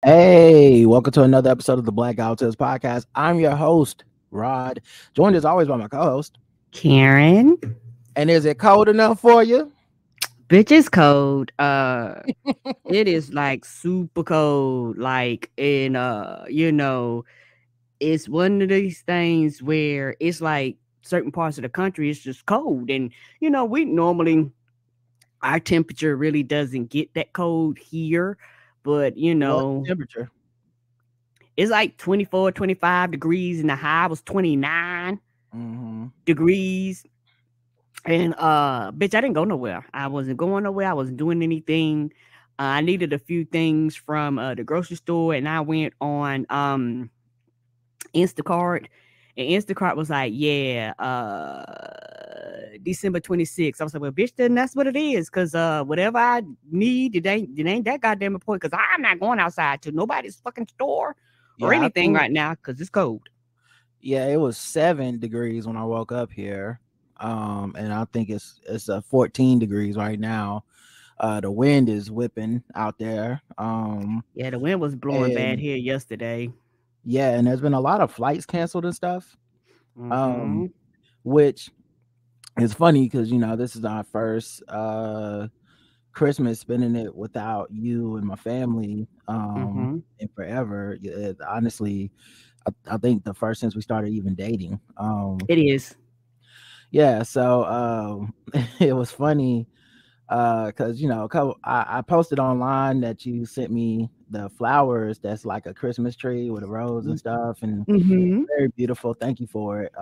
Hey, welcome to another episode of the Black Outers podcast. I'm your host, Rod, joined as always by my co-host. Karen, And is it cold enough for you? bitch is cold. It is like super cold. It's one of these things where it's like certain parts of the country it's just cold. And we normally our temperature really doesn't get that cold here, but What temperature? it's like 24, 25 degrees and the high was 29 Mm-hmm. degrees. And bitch, I didn't go nowhere. I wasn't going nowhere. I wasn't doing anything. I needed a few things from the grocery store, and I went on Instacart, and Instacart was like, "Yeah, December 26th." I was like, "Well, bitch, then that's what it is, cause whatever I need, it ain't that goddamn important, cause I'm not going outside to nobody's fucking store or Yeah, I anything think right now, cause it's cold." it was 7 degrees when I woke up here. And I think it's 14 degrees right now. The wind is whipping out there. Yeah, the wind was blowing bad And here yesterday. yeah, and there's been a lot of flights canceled and stuff. Um, Mm-hmm. which is funny because this is our first Christmas spending it without you and my family Mm-hmm. in forever. Honestly, I think the first since we started even dating. It is. Yeah, so it was funny because I posted online that you sent me the flowers that's like a Christmas tree with a rose and stuff, and Mm-hmm. very beautiful. Thank you for it.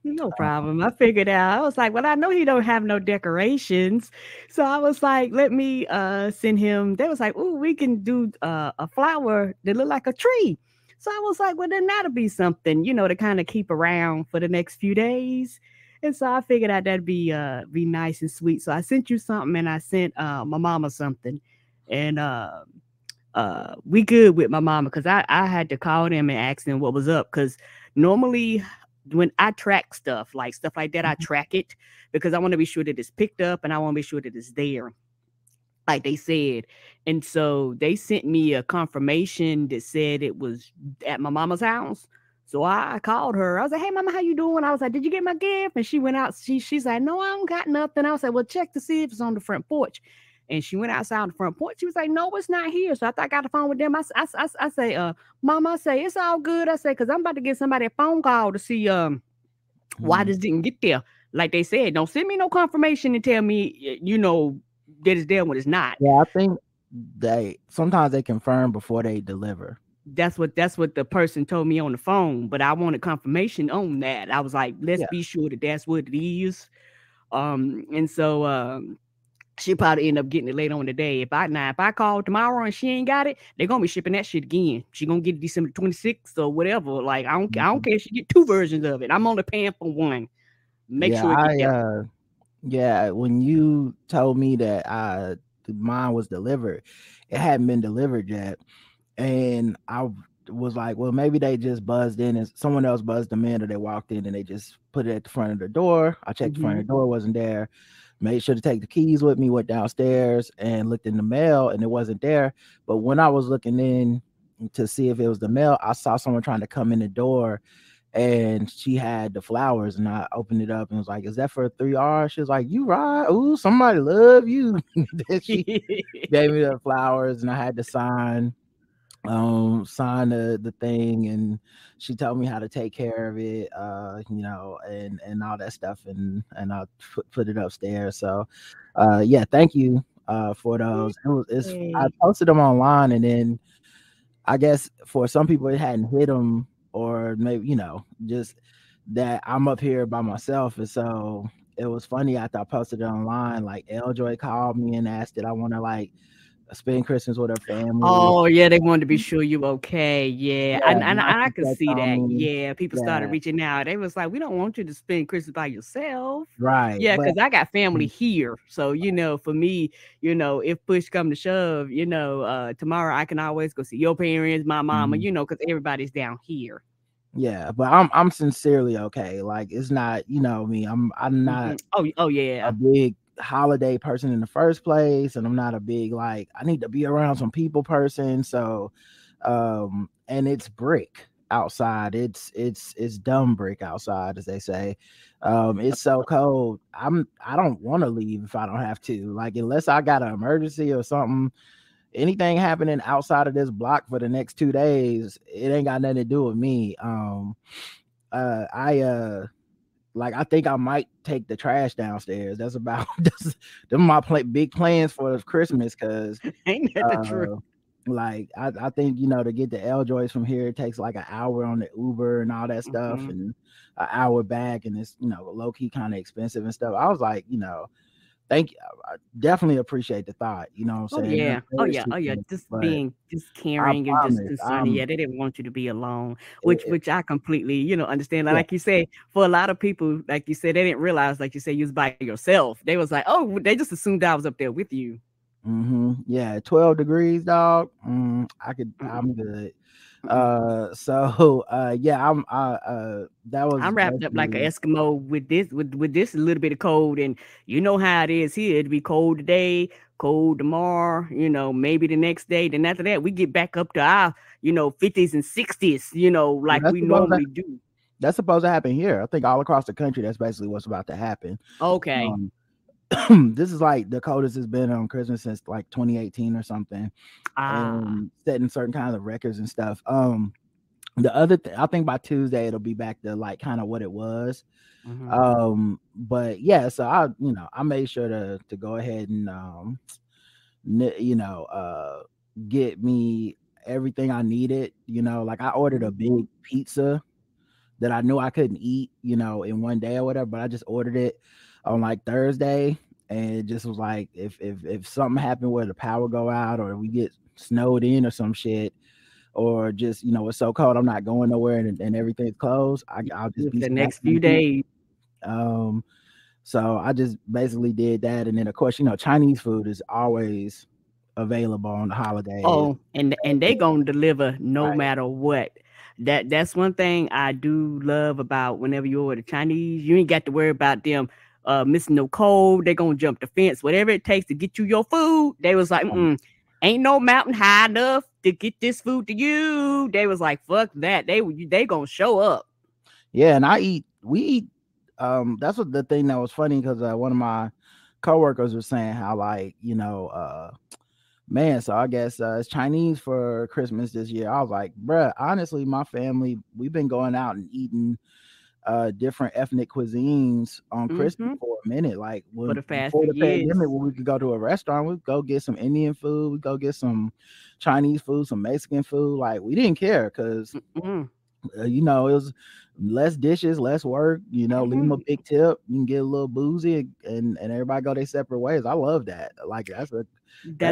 No problem. I figured out. I was like, well, I know he don't have no decorations. So I was like, let me send him. They was like, oh, we can do a flower that look like a tree. So I was like, well, then that'll be something, to kind of keep around for the next few days. And so I figured out that'd be nice and sweet. So I sent you something and I sent my mama something. And we good with my mama because I had to call them and ask them what was up because normally when I track stuff like that, I track it because I want to be sure that it's picked up and I want to be sure that it's there, like they said. And so they sent me a confirmation that said it was at my mama's house. So I called her. I was like, "Hey, mama, how you doing?" I was like, "Did you get my gift?" And she went out. She's like, "No, I don't got nothing." I was like, "Well, check to see if it's on the front porch." And she went outside on the front porch. She was like, "No, it's not here." So I thought I got the phone with them. I say, "Mama," I say, "It's all good." I say, "Cause I'm about to get somebody a phone call to see why Mhm. this didn't get there." Like they said, don't send me no confirmation and tell me, that it's there when it's not. Yeah, I think they sometimes they confirm before they deliver. That's what the person told me on the phone, but I wanted confirmation on that. I was like, let's Yeah. be sure that that's what it is. And so she probably end up getting it later on today. If I call tomorrow and she ain't got it, they're gonna be shipping that shit again. She gonna get it December 26th or whatever. Like I don't Mhm. care if she get two versions of it. I'm only paying for one. Make Yeah, sure it get there. yeah, when you told me that mine was delivered, it hadn't been delivered yet. And was like, well, maybe they just buzzed in and someone else buzzed them in, or they walked in and they just put it at the front of the door. I checked the front Hmm. of the door, wasn't there. Made sure to take the keys with me, went downstairs and looked in the mail, and it wasn't there. But when I was looking in to see if it was the mail, I saw someone trying to come in the door, and she had the flowers, and I opened it up and was like, "Is that for 3R?" She was like, "You right? Ooh, somebody love you." Then she gave me the flowers, and I had to sign the thing, and she told me how to take care of it, and all that stuff, and I put it upstairs. So yeah, thank you for those. I Hey. posted them online, and then I guess for some people it hadn't hit them, or maybe just that I'm up here by myself, and so it was funny after I posted it online. Like Eljoy called me and asked did I want to like spend Christmas with her family. Oh, yeah, they wanted to be sure you okay. Yeah, Yeah, and I Mountain could checked see on that. me. Yeah, people started Yeah, reaching out. They was like, "We don't want you to spend Christmas by yourself." right. Yeah, But because I got family here, so for me, if push come to shove, tomorrow I can always go see your parents, my mama, mhm, because everybody's down here. yeah, but I'm sincerely okay. Like it's not, me. I'm not Mhm. Oh a yeah. big holiday person in the first place, and I'm not a big like I need to be around some people person. So And it's brick outside. It's dumb brick outside, as they say. It's so cold. I don't want to leave if I don't have to. Like, unless I got an emergency or something, anything happening outside of this block for the next 2 days, it ain't got nothing to do with me. I like, I think I might take the trash downstairs. That's about them my big plans for Christmas, because Ain't that the truth? like I think, to get the L joys from here, it takes like an hour on the Uber and all that stuff, Mhm. and an hour back, and it's low key kind of expensive and stuff. I was like, thank you. I definitely appreciate the thought. You know what I'm Oh saying? yeah. Oh Very yeah. Oh yeah. sweet, Just but being just I caring and just promise, concerning. Yeah, they didn't want you to be alone, it, which I completely, understand. yeah. Like you say, for a lot of people, like you said, they didn't realize, like you say, you was by yourself. They was like, oh, they just assumed I was up there with you. Yeah, 12 degrees, dog. Mm-mm, I'm good. mm-mm. Yeah, that was I'm wrapped up like an basically. Eskimo with this little bit of cold, and you know how it is here. It'd be cold today, cold tomorrow. Maybe the next day. Then after that, we get back up to our 50s and 60s. Well, Like we normally do. that's supposed to happen here. I think all across the country, that's basically what's about to happen. Okay. Um, this is like the coldest it's been on Christmas since like 2018 or something, Ah. and setting certain kinds of records and stuff. The other thing, I think by Tuesday it'll be back to like kind of what it was. Hmm. But yeah, so I made sure to go ahead and you know, get me everything I needed. Like, I ordered a Hmm. big pizza that I knew I couldn't eat, in one day or whatever, but I just ordered it on like Thursday, and it just was like, if something happened where the power go out, or we get snowed in or some shit, or just it's so cold I'm not going nowhere, and everything's closed, I'll just be The snacking next on few pizza. days. Um, so I just basically did that, and then of course Chinese food is always available on the holidays. Oh, and they gonna deliver no Right. matter what. That's one thing I do love about whenever you order Chinese. You ain't got to worry about them missing no code. They gonna jump the fence, whatever it takes to get you your food. They was like, ain't no mountain high enough to get this food to you. They was like, fuck that. They gonna show up. Yeah, and we eat. That's what the thing that was funny, because one of my coworkers was saying how, like, man, so I guess it's Chinese for Christmas this year. I was like, bruh, honestly, my family, we've been going out and eating different ethnic cuisines on Christmas Mm-hmm. for a minute. Like, For when the past before few the pandemic, years. when we could go to a restaurant, we'd go get some Indian food, we go get some Chinese food, some Mexican food. Like, we didn't care, because Mm-mm. it was less dishes, less work. Leave them a Mm-hmm. big tip. You can get a little boozy, and everybody go their separate ways. I love that. Like, that's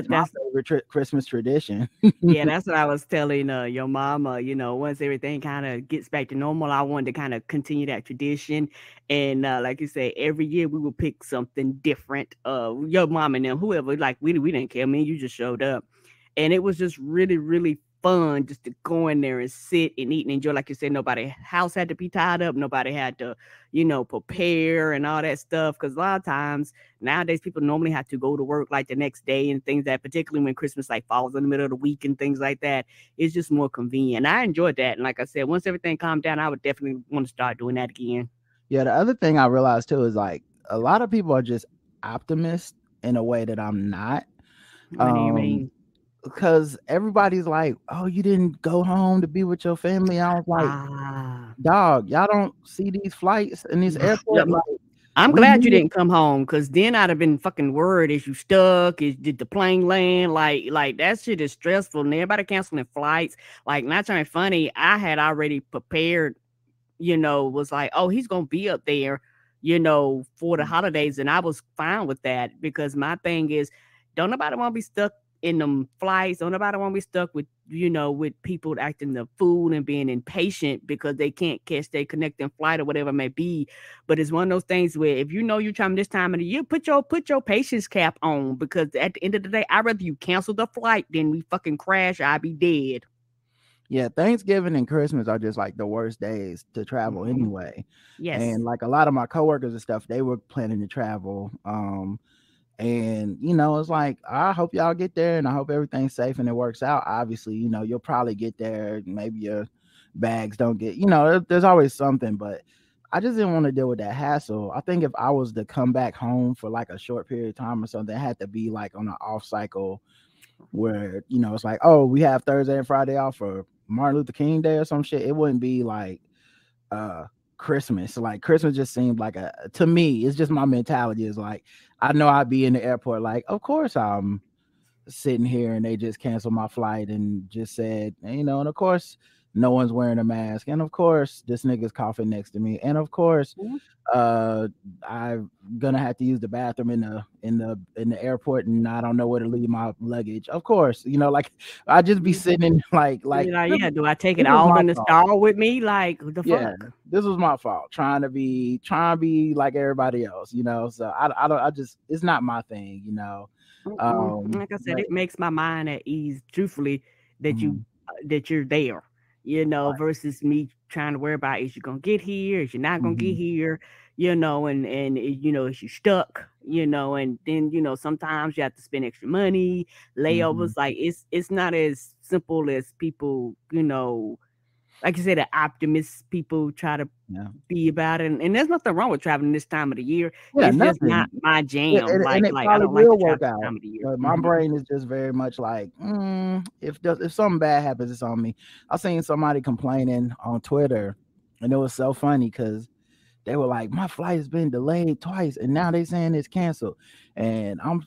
my That's favorite Christmas tradition. Yeah, that's what I was telling your mama. Once everything kind of gets back to normal, I wanted to kind of continue that tradition. And like you say, every year we would pick something different. Your mom and them, whoever, like we didn't care. Me, you just showed up, and it was just really, really fun just to go in there and sit and eat and enjoy. Like you said, nobody house had to be tied up, nobody had to, prepare and all that stuff. Because a lot of times nowadays people normally have to go to work like the next day and things, that particularly when Christmas like falls in the middle of the week and things like that. It's just more convenient. I enjoyed that. And like I said, once everything calmed down, I would definitely want to start doing that again. Yeah, the other thing I realized too is, like, a lot of people are just optimists in a way that I'm not. What do you Um, mean? because everybody's like, "Oh, you didn't go home to be with your family." I was like, Ah. "Dog, y'all don't see these flights in this Yeah, airport? Like, I'm we glad you live." didn't come home, because then I'd have been fucking worried. Is you stuck? Did the plane land? Like that shit is stressful, and everybody canceling flights. Like, not trying to be funny, I had already prepared, was like, oh, he's gonna be up there, for the holidays, and I was fine with that, because my thing is, don't nobody want to be stuck in them flights. Don't nobody want to be stuck with with people acting the fool and being impatient because they can't catch their connecting flight or whatever it may be. But it's one of those things where if you know you're trying this time of the year, put your patience cap on, because at the end of the day, I'd rather you cancel the flight than we fucking crash. I'd be dead. Yeah, Thanksgiving and Christmas are just like the worst days to travel Hmm. anyway. Yes. And like a lot of my coworkers and stuff, they were planning to travel. And it's like, I hope y'all get there, and I hope everything's safe and it works out. Obviously, you'll probably get there, maybe your bags don't get, there's always something, but I just didn't want to deal with that hassle. I think if I was to come back home for like a short period of time or something, it had to be like on an off cycle where it's like, oh, we have Thursday and Friday off for Martin Luther King Day or some shit. It wouldn't be like uh Christmas. Like Christmas just seemed like to me, it's just my mentality is like, I know I'd be in the airport like, of course I'm sitting here and they just canceled my flight and just said, and of course no one's wearing a mask, and of course this nigga's coughing next to me, and of course I'm gonna have to use the bathroom in the airport, and I don't know where to leave my luggage. Of course, like I just be sitting in like yeah. Do I take it all in the stall with me? Like the fuck? This was my fault. Trying to be like everybody else, So I just, it's not my thing, Like I said, it makes my mind at ease, truthfully, that you're there. Versus me trying to worry about, is you gonna get here? Is you not gonna get here? And is you stuck? And then sometimes you have to spend extra money, layovers. Like it's not as simple as people, like you said, the optimist people try to be about it. And there's nothing wrong with traveling this time of the year. It's just not my jam. And like it I don't like to work travel out. this time of the year. But my brain is just very much like, if something bad happens, it's on me. I seen somebody complaining on Twitter, and it was so funny because they were like, my flight has been delayed twice, and now they saying it's canceled, and I'm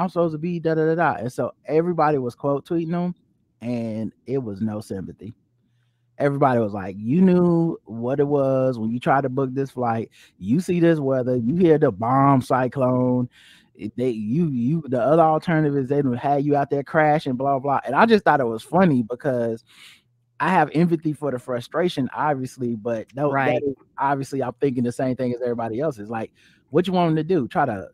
supposed to be da da da da. And so everybody was quote tweeting them, and it was no sympathy. Everybody was like, you knew what it was when you tried to book this flight. You see this weather, you hear the bomb cyclone. The other alternative is they would have you out there crashing, blah blah. And I just thought it was funny because I have empathy for the frustration, obviously, but no, right. Obviously I'm thinking the same thing as everybody else. Is like, what you want them to do? Try to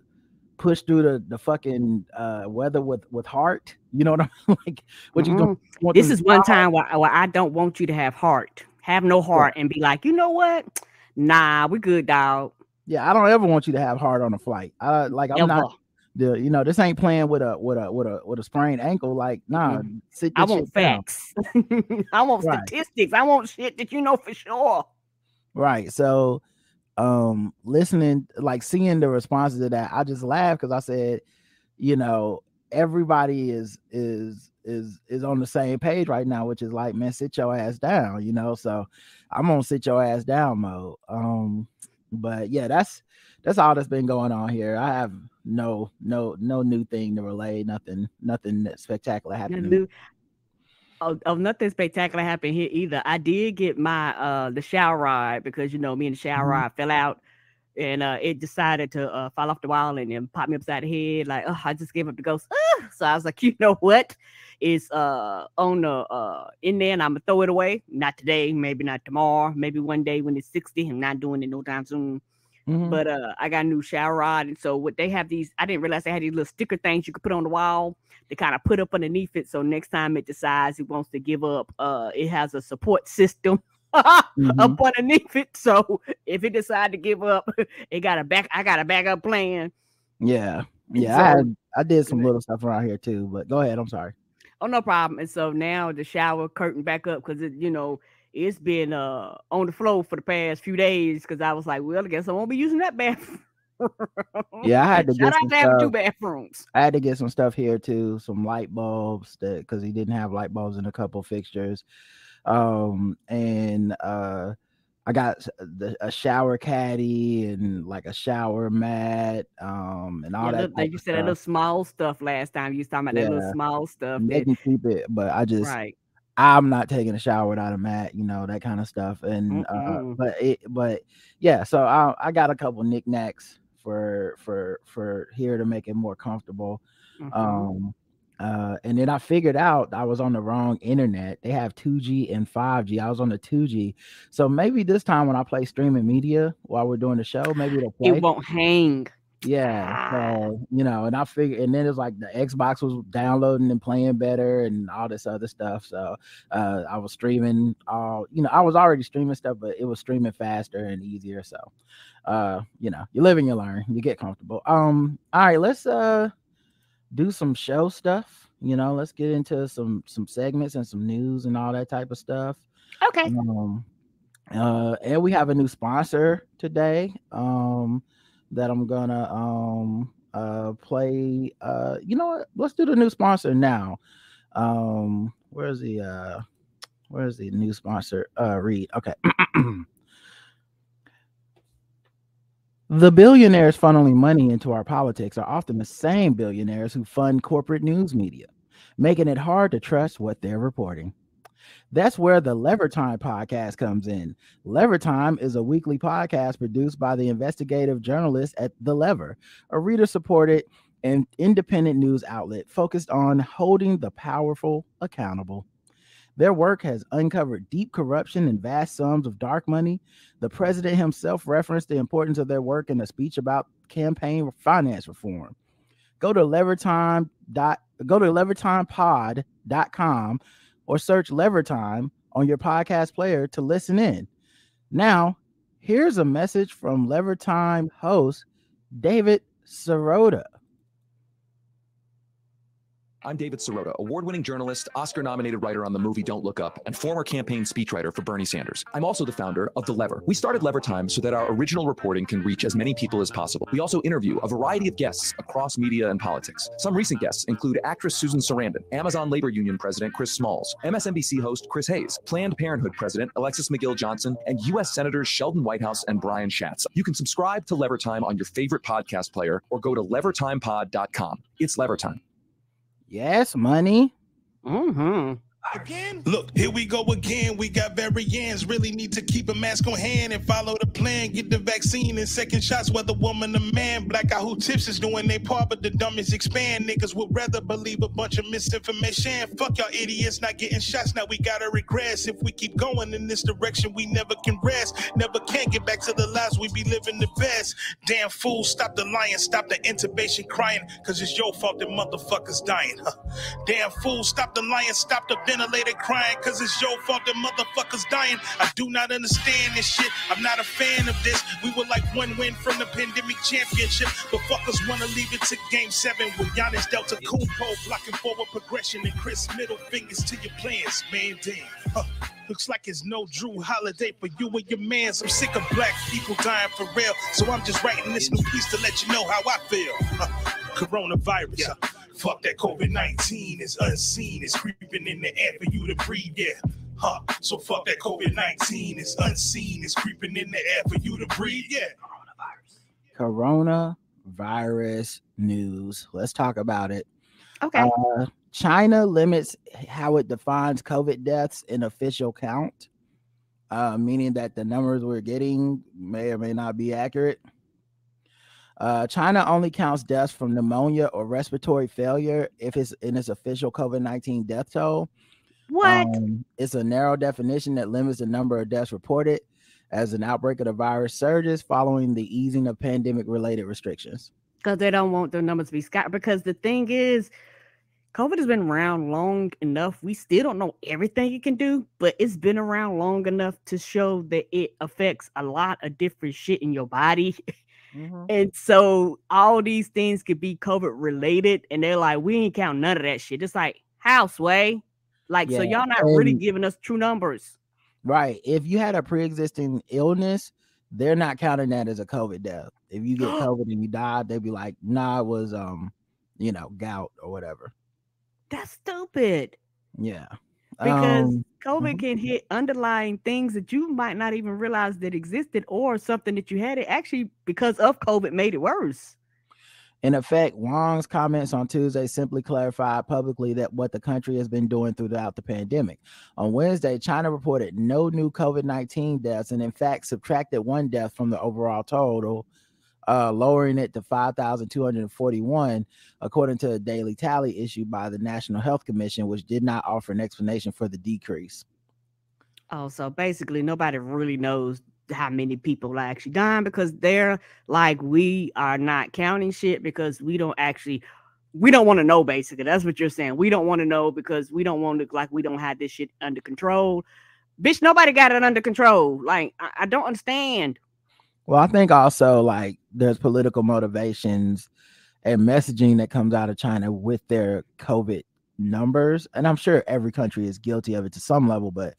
push through the fucking weather with heart, you know what I'm like? What you gonna this is one time where I don't want you to have heart, have no heart, and be like, you know what? Nah, we good, dog. Yeah, I don't ever want you to have heart on a flight. I'm not this ain't playing with a sprained ankle. Like, nah, sit this I want facts. I want statistics. I want shit that you know for sure. Right. So listening, like seeing the responses to that, I just laughed because I said, everybody is on the same page right now, which is like, man, sit your ass down, so I'm gonna sit your ass down mode. But yeah, that's all that's been going on here. I have no new thing to relay, nothing that spectacular happening. Nothing spectacular happened here either. I did get my the shower rod because me and the shower rod fell out, and it decided to fall off the wall and then pop me upside the head. Like, I just gave up the ghost. So I was like, you know what? It's on the in there, and I'm gonna throw it away. Not today, maybe not tomorrow, maybe one day when it's 60. I'm not doing it no time soon. But I got a new shower rod, and so what they have these, I didn't realize they had these little sticker things you could put on the wall to kind of put up underneath it. So next time it decides it wants to give up, it has a support system up underneath it. So if it decides to give up, I got a backup plan. Yeah. So, I did some little stuff around here too, but go ahead. I'm sorry. Oh, no problem. And so now the shower curtain back up because it's been on the floor for the past few days because I was like, well, I guess I won't be using that bathroom. Yeah, I had to get some have 2 bathrooms. I had to get some stuff here too, some light bulbs because he didn't have light bulbs in a couple fixtures. And I got a shower caddy and like a shower mat, and all that. Like you said, that little small stuff last time. You was talking about that little small stuff. They can keep it, but I'm not taking a shower without a mat, that kind of stuff. And but yeah, so I got a couple knickknacks for here to make it more comfortable. And then I figured out I was on the wrong internet. They have 2G and 5G. I was on the 2G. So maybe this time when I play streaming media while we're doing the show, maybe it'll play. It won't hang. Yeah, so and I figured, and then it's like the Xbox was downloading and playing better and all this other stuff. So I was streaming I was already streaming stuff, but it was streaming faster and easier. So you live and you learn, you get comfortable. All right, let's do some show stuff. Let's get into some segments and some news and all that type of stuff. Okay. And we have a new sponsor today. That I'm gonna play. You know what? Let's do the new sponsor now. Where's the new sponsor? Read. Okay. The billionaires funneling money into our politics are often the same billionaires who fund corporate news media, making it hard to trust what they're reporting. That's where the Lever Time podcast comes in. Lever Time is a weekly podcast produced by the investigative journalists at The Lever, a reader-supported and independent news outlet focused on holding the powerful accountable. Their work has uncovered deep corruption and vast sums of dark money. The president himself referenced the importance of their work in a speech about campaign finance reform. Go to levertimepod.com or search Lever Time on your podcast player to listen in. Now, here's a message from Lever Time host David Sirota. I'm David Sirota, award-winning journalist, Oscar-nominated writer on the movie Don't Look Up, and former campaign speechwriter for Bernie Sanders. I'm also the founder of The Lever. We started Lever Time so that our original reporting can reach as many people as possible. We also interview a variety of guests across media and politics. Some recent guests include actress Susan Sarandon, Amazon Labor Union President Chris Smalls, MSNBC host Chris Hayes, Planned Parenthood President Alexis McGill Johnson, and U.S. Senators Sheldon Whitehouse and Brian Schatz. You can subscribe to Lever Time on your favorite podcast player or go to levertimepod.com. It's Lever Time. Yes, money. Again? Look, here we go again. We got variants. Really need to keep a mask on hand and follow the plan. Get the vaccine and second shots, whether woman or man. Black out who tips is doing their part, but the dumbest expand. Niggas would rather believe a bunch of misinformation. Fuck y'all idiots not getting shots. Now we gotta regress. If we keep going in this direction, we never can rest. Never can get back to the lives we be living the best. Damn fool, stop the lying, stop the intubation crying, cause it's your fault that motherfuckers dying. Damn fool, stop the lying, stop the ventilator crying, cause it's your fault that motherfuckers dying. I do not understand this shit. I'm not a fan of this. We were like one win from the pandemic championship, but fuckers wanna leave it to game 7 with Giannis Delta Kumpo blocking forward progression and Chris middle fingers to your plans. Man, damn. Looks like it's no Drew Holiday for you and your mans. I'm sick of black people dying for real, so I'm just writing this new piece to let you know how I feel. Coronavirus. Fuck that COVID-19 is unseen. It's creeping in the air for you to breathe, yeah. So fuck that COVID-19 is unseen. It's creeping in the air for you to breathe, yeah. Coronavirus news. Let's talk about it. Okay. China limits how it defines COVID deaths in official count, meaning that the numbers we're getting may or may not be accurate. China only counts deaths from pneumonia or respiratory failure if it's in its official COVID-19 death toll. What? It's a narrow definition that limits the number of deaths reported as an outbreak of the virus surges following the easing of pandemic-related restrictions. Because they don't want the numbers to be sky. Because the thing is, COVID has been around long enough. We still don't know everything it can do, but it's been around long enough to show that it affects a lot of different shit in your body. Mm-hmm. And so all these things could be COVID related, and they're like, we ain't count none of that shit. It's like, how, Sway? Like, so y'all not really giving us true numbers. Right. If you had a pre-existing illness, they're not counting that as a COVID death. If you get COVID and you died, they'd be like, nah, it was gout or whatever. That's stupid. Yeah. Because COVID can hit underlying things that you might not even realize that existed, or something that you had it actually because of COVID made it worse. In effect, Wang's comments on Tuesday simply clarified publicly that what the country has been doing throughout the pandemic. On Wednesday, China reported no new COVID-19 deaths and in fact subtracted one death from the overall total, lowering it to 5,241, according to a daily tally issued by the National Health Commission, which did not offer an explanation for the decrease. Oh, so basically nobody really knows how many people are actually dying, because they're like, we are not counting shit because we don't want to know. Basically, that's what you're saying. We don't want to know because we don't want to look like we don't have this shit under control. Bitch, nobody got it under control. Like, I don't understand. Well, I think also like there's political motivations and messaging that comes out of China with their COVID numbers, and I'm sure every country is guilty of it to some level, but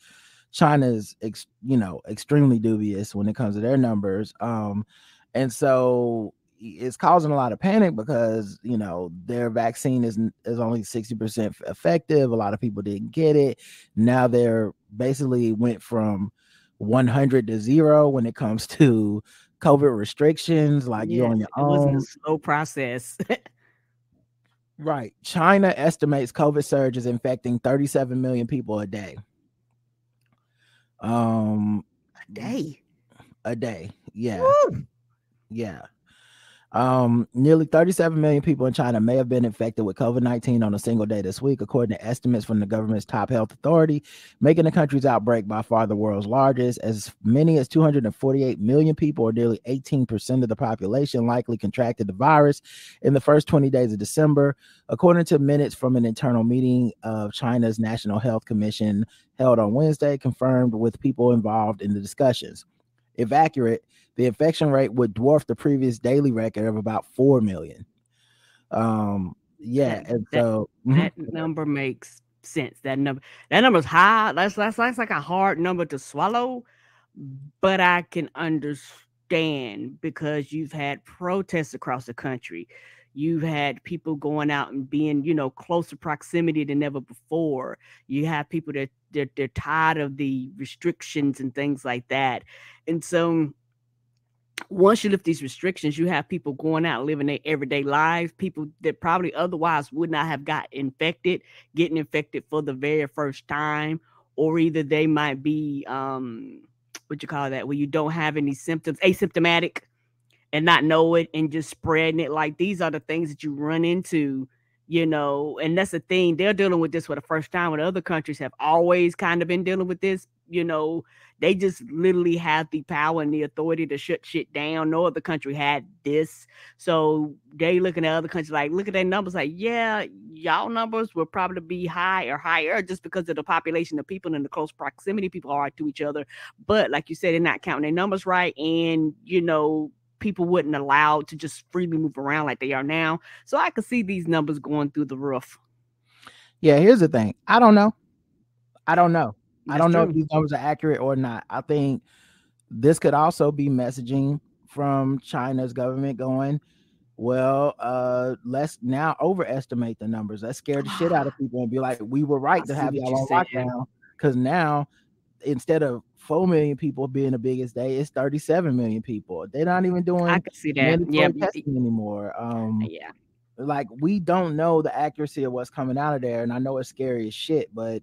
China is extremely dubious when it comes to their numbers, and so it's causing a lot of panic because their vaccine is only 60% effective. A lot of people didn't get it. Now they're basically went from 100 to 0 when it comes to COVID restrictions. Like, you're on your own. It wasn't a slow process. Right. China estimates COVID surge is infecting 37 million people a day. A day. Yeah. Woo! Yeah. Nearly 37 million people in China may have been infected with COVID-19 on a single day this week, according to estimates from the government's top health authority, making the country's outbreak by far the world's largest. As many as 248 million people, or nearly 18% of the population, likely contracted the virus in the first 20 days of December, according to minutes from an internal meeting of China's National Health Commission held on Wednesday, confirmed with people involved in the discussions. If accurate, the infection rate would dwarf the previous daily record of about 4 million. That number makes sense. That number's high. That's like a hard number to swallow, but I can understand because you've had protests across the country. You've had people going out and being, closer proximity than ever before. You have people that they're tired of the restrictions and things like that. And so once you lift these restrictions, you have people going out living their everyday lives, people that probably otherwise would not have got infected, getting infected for the very first time, or either they might be, what you call that, where you don't have any symptoms, asymptomatic, and not know it and just spreading it. Like, these are the things that you run into, and that's the thing. They're dealing with this for the first time, when other countries have always kind of been dealing with this. They just literally have the power and the authority to shut shit down. No other country had this. So they looking at other countries like, look at their numbers. Like, yeah, y'all numbers will probably be high or higher just because of the population of people and the close proximity people are to each other. But like you said, they're not counting their numbers right. And, people wouldn't allow to just freely move around like they are now. So I could see these numbers going through the roof. Yeah, here's the thing. I don't know. I don't know if these numbers are accurate or not. I think this could also be messaging from China's government going, well, let's now overestimate the numbers. Let's scare the shit out of people and be like, we were right to have y'all on lockdown, because now instead of 4 million people being the biggest day, it's 37 million people. They're not even doing I can see that. testing anymore. Like, we don't know the accuracy of what's coming out of there, and I know it's scary as shit, but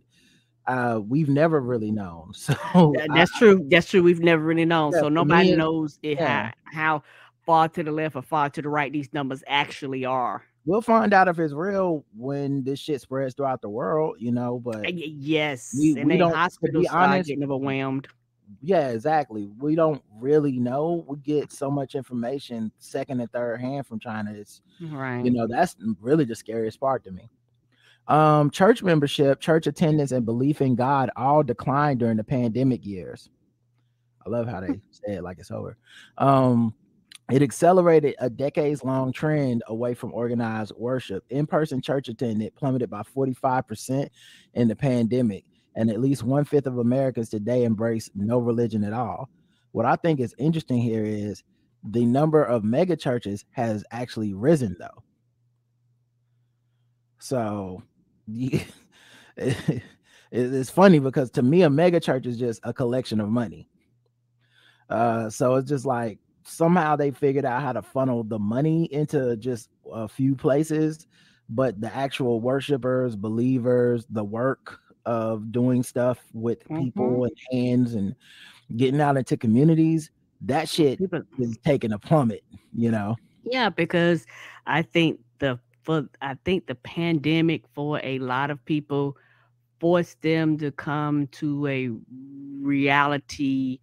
we've never really known. So that's true. We've never really known. So nobody knows how far to the left or far to the right these numbers actually are. We'll find out if it's real when this shit spreads throughout the world, but yes, we don't, hospitals start getting overwhelmed. Yeah, exactly. We don't really know. We get so much information second and third hand from China. It's right. That's really the scariest part to me. Church membership, church attendance, and belief in God all declined during the pandemic years. I love how they say it like it's over. It accelerated a decades-long trend away from organized worship. In-person church attendance plummeted by 45% in the pandemic, and at least 1/5 of Americans today embrace no religion at all. What I think is interesting here is the number of mega churches has actually risen, though. So it's funny because to me, a mega church is just a collection of money. So it's just like somehow they figured out how to funnel the money into just a few places, but the actual worshipers, believers, the work of doing stuff with people and hands and getting out into communities, that shit is taking a plummet, Yeah, because I think the pandemic for a lot of people forced them to come to a reality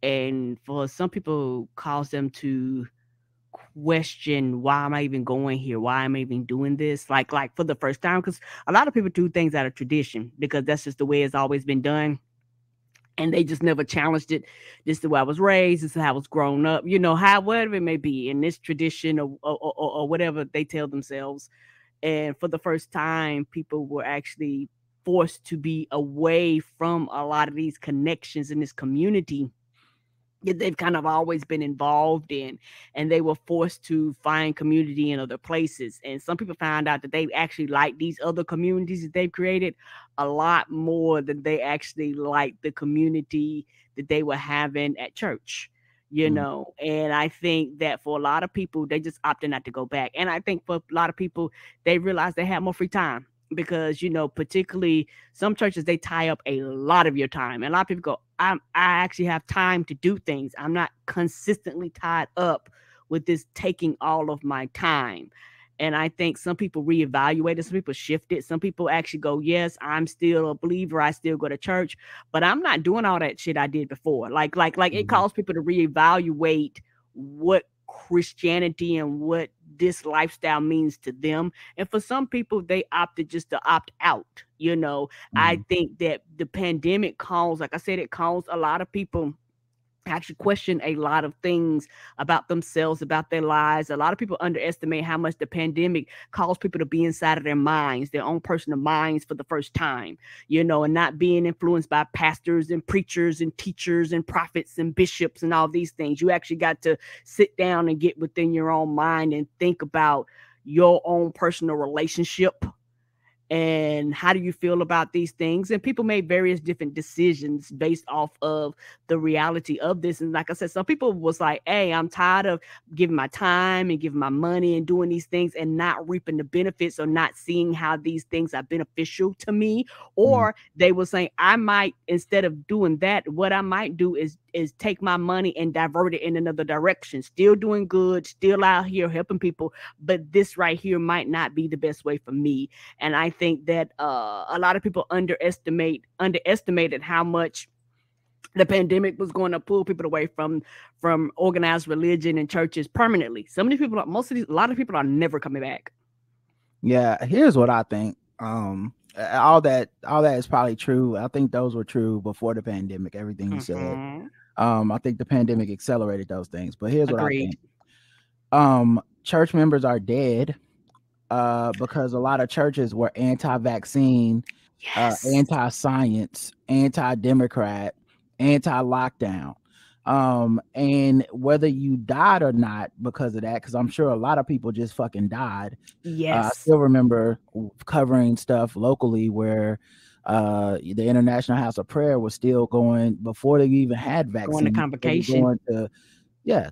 and for some people cause them to question, why am I even going here? Why am I even doing this? Like for the first time, because a lot of people do things out of tradition because that's just the way it's always been done. And they just never challenged it. This is the way I was raised. This is how I was grown up. However it may be in this tradition or whatever they tell themselves. And for the first time, people were actually forced to be away from a lot of these connections in this community that they've kind of always been involved in, and they were forced to find community in other places. And some people found out that they actually like these other communities that they've created a lot more than they actually like the community that they were having at church. And I think that for a lot of people, they just opted not to go back. And I think for a lot of people, they realized they had more free time because, particularly some churches, they tie up a lot of your time. And a lot of people go, I actually have time to do things. I'm not consistently tied up with this taking all of my time. And I think some people reevaluated, some people shifted, some people actually go, yes, I'm still a believer, I still go to church, but I'm not doing all that shit I did before. Like it calls people to reevaluate what Christianity and what this lifestyle means to them. And for some people, they opted just to opt out. I think that the pandemic caused, like I said, it caused a lot of people actually question a lot of things about themselves, about their lives. A lot of people underestimate how much the pandemic caused people to be inside of their minds, their own personal minds for the first time, and not being influenced by pastors and preachers and teachers and prophets and bishops and all these things. You actually got to sit down and get within your own mind and think about your own personal relationship and how do you feel about these things. And people made various different decisions based off of the reality of this. And like I said, some people was like, hey, I'm tired of giving my time and giving my money and doing these things and not reaping the benefits or not seeing how these things are beneficial to me. Or they were saying, I might, instead of doing that, what I might do is take my money and divert it in another direction. Still doing good, still out here helping people, but this right here might not be the best way for me. And I think that a lot of people underestimated how much the pandemic was going to pull people away from organized religion and churches permanently. A lot of people are never coming back. Yeah, here's what I think. All that is probably true. I think those were true before the pandemic. Everything you said. I think the pandemic accelerated those things. But here's what I think. Church members are dead because a lot of churches were anti-vaccine, anti-science, anti-democrat, anti-lockdown. And whether you died or not because of that, because I'm sure a lot of people just fucking died. Yes. I still remember covering stuff locally where the International House of Prayer was still going before they even had vaccines. Going to convocation.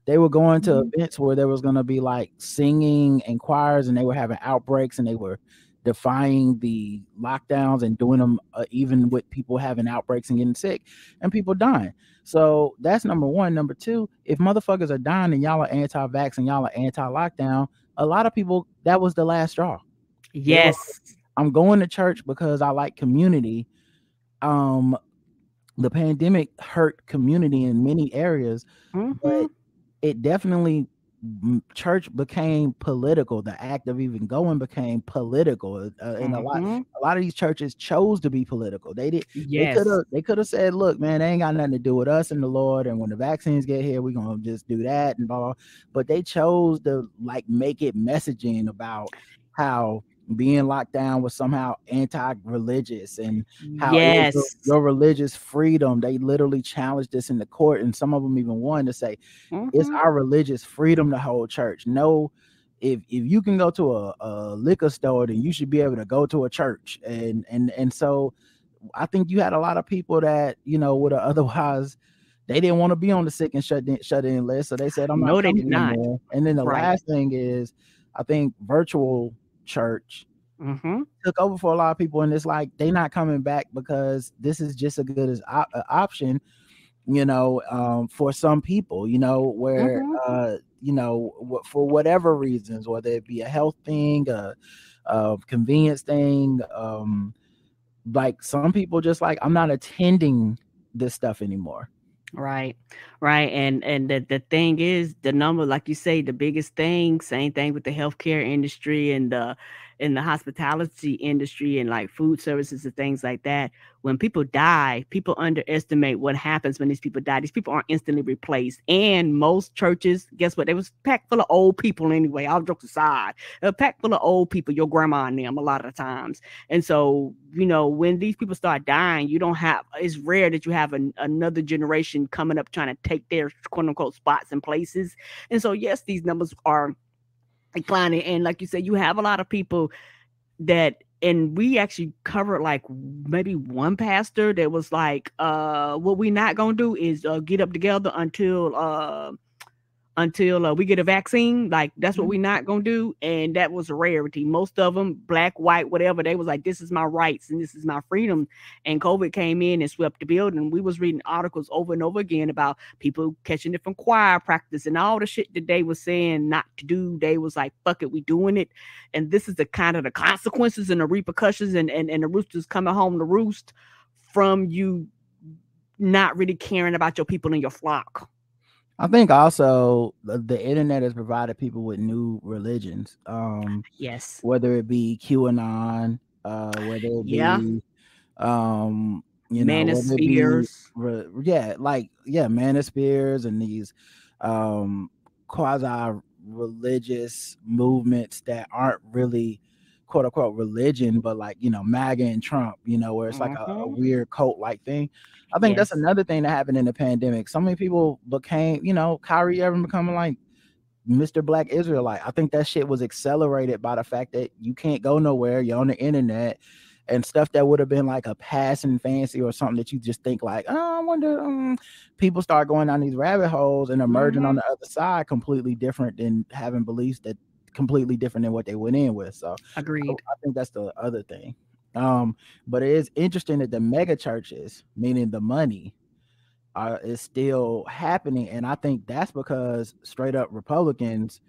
They were going to events where there was going to be like singing and choirs, and they were having outbreaks, and they were defying the lockdowns and doing them even with people having outbreaks and getting sick and people dying. So that's number one. Number two, if motherfuckers are dying and y'all are anti-vax and y'all are anti-lockdown, a lot of people, that was the last straw. Yes. I'm going to church because I like community. The pandemic hurt community in many areas, but it definitely, church became political. The act of even going became political, and a lot of these churches chose to be political. They did. Yes. They could have said, "Look, man, they ain't got nothing to do with us and the Lord. And when the vaccines get here, we're gonna just do that and blah, blah." But they chose to like make it messaging about how being locked down was somehow anti-religious and how it was your religious freedom. They literally challenged this in the court, and some of them even won to say it's our religious freedom to hold church. No, if you can go to a liquor store, then you should be able to go to a church. And so I think you had a lot of people that would have otherwise they didn't want to be on the sick and shut in list, so they said, "I'm not coming anymore." And then the last thing is, I think virtual church took over for a lot of people, and it's like they're not coming back because this is just as good as option, for some people, where for whatever reasons, whether it be a health thing, a convenience thing, like some people just like, I'm not attending this stuff anymore. Right, right, and the thing is, the number, like you say, the biggest thing. Same thing with the healthcare industry and the hospitality industry and like food services and things like that. When people die, people underestimate what happens when these people die. These people aren't instantly replaced. And most churches, guess what? They was packed full of old people anyway. All jokes aside, they're packed full of old people. Your grandma and them a lot of the times. And so, when these people start dying, you don't have, it's rare that you have another generation coming up trying to take their quote unquote spots and places. And so, yes, these numbers are declining. And like you said, you have a lot of people that, and we actually covered like maybe one pastor that was like, what we not gonna do is get up together until we get a vaccine. Like, that's what we're not gonna do. And that was a rarity. Most of them, black, white, whatever, they was like, this is my rights and this is my freedom. And COVID came in and swept the building. We was reading articles over and over again about people catching it from choir practice and all the shit that they was saying not to do. They was like, fuck it, we doing it. And this is the kind of the consequences and the repercussions and the roosters coming home to roost from you not really caring about your people in your flock. I think also the internet has provided people with new religions. Yes. Whether it be QAnon, whether it be, Manospheres. manospheres and these quasi religious movements that aren't really quote unquote religion, but like, MAGA and Trump, where it's like a weird cult like thing. I think that's another thing that happened in the pandemic. So many people became, Kyrie Irving becoming like Mr. Black Israelite. I think that shit was accelerated by the fact that you can't go nowhere. You're on the internet, and stuff that would have been like a passing fancy or something that you just think like, oh, I wonder, people start going down these rabbit holes and emerging on the other side completely different than having beliefs that completely different than what they went in with. So agreed. I think that's the other thing. But it is interesting that the mega churches, meaning the money, is still happening, and I think that's because straight up Republicans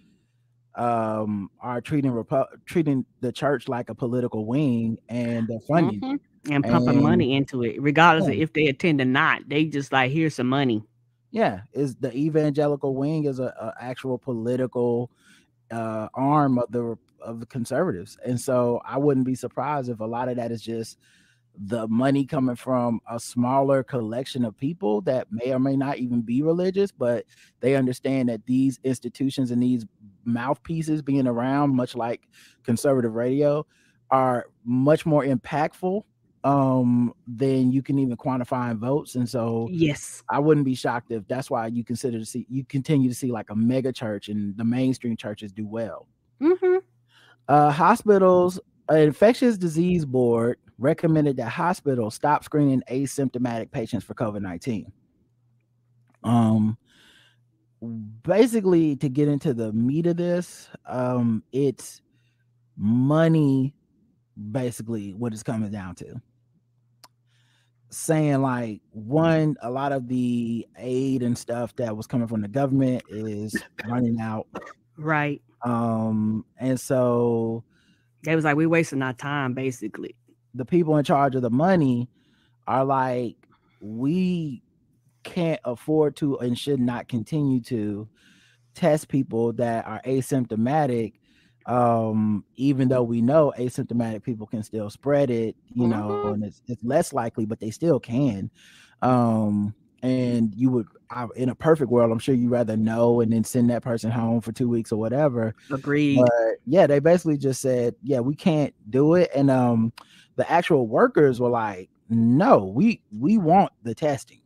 are treating the church like a political wing, and they're funding and pumping money into it, regardless of if they attend or not. They just like, here's some money. Yeah, is the evangelical wing is a actual political arm of the conservatives, and so I wouldn't be surprised if a lot of that is just the money coming from a smaller collection of people that may or may not even be religious, but they understand that these institutions and these mouthpieces being around, much like conservative radio, are much more impactful than you can even quantify in votes. And so yes, I wouldn't be shocked if that's why you continue to see like a mega church and the mainstream churches do well. Hospitals, an infectious disease board recommended that hospitals stop screening asymptomatic patients for COVID-19. Basically, to get into the meat of this, it's money, basically what it's coming down to. Saying like, one, a lot of the aid and stuff that was coming from the government is running out. Right. And so they was like, we're wasting our time, basically. The people in charge of the money are like, we can't afford to and should not continue to test people that are asymptomatic, even though we know asymptomatic people can still spread it, and it's less likely, but they still can. And you would, in a perfect world, I'm sure you'd rather know and then send that person home for 2 weeks or whatever. Agreed. But yeah, they basically just said, yeah, we can't do it. And the actual workers were like, no, we want the testing.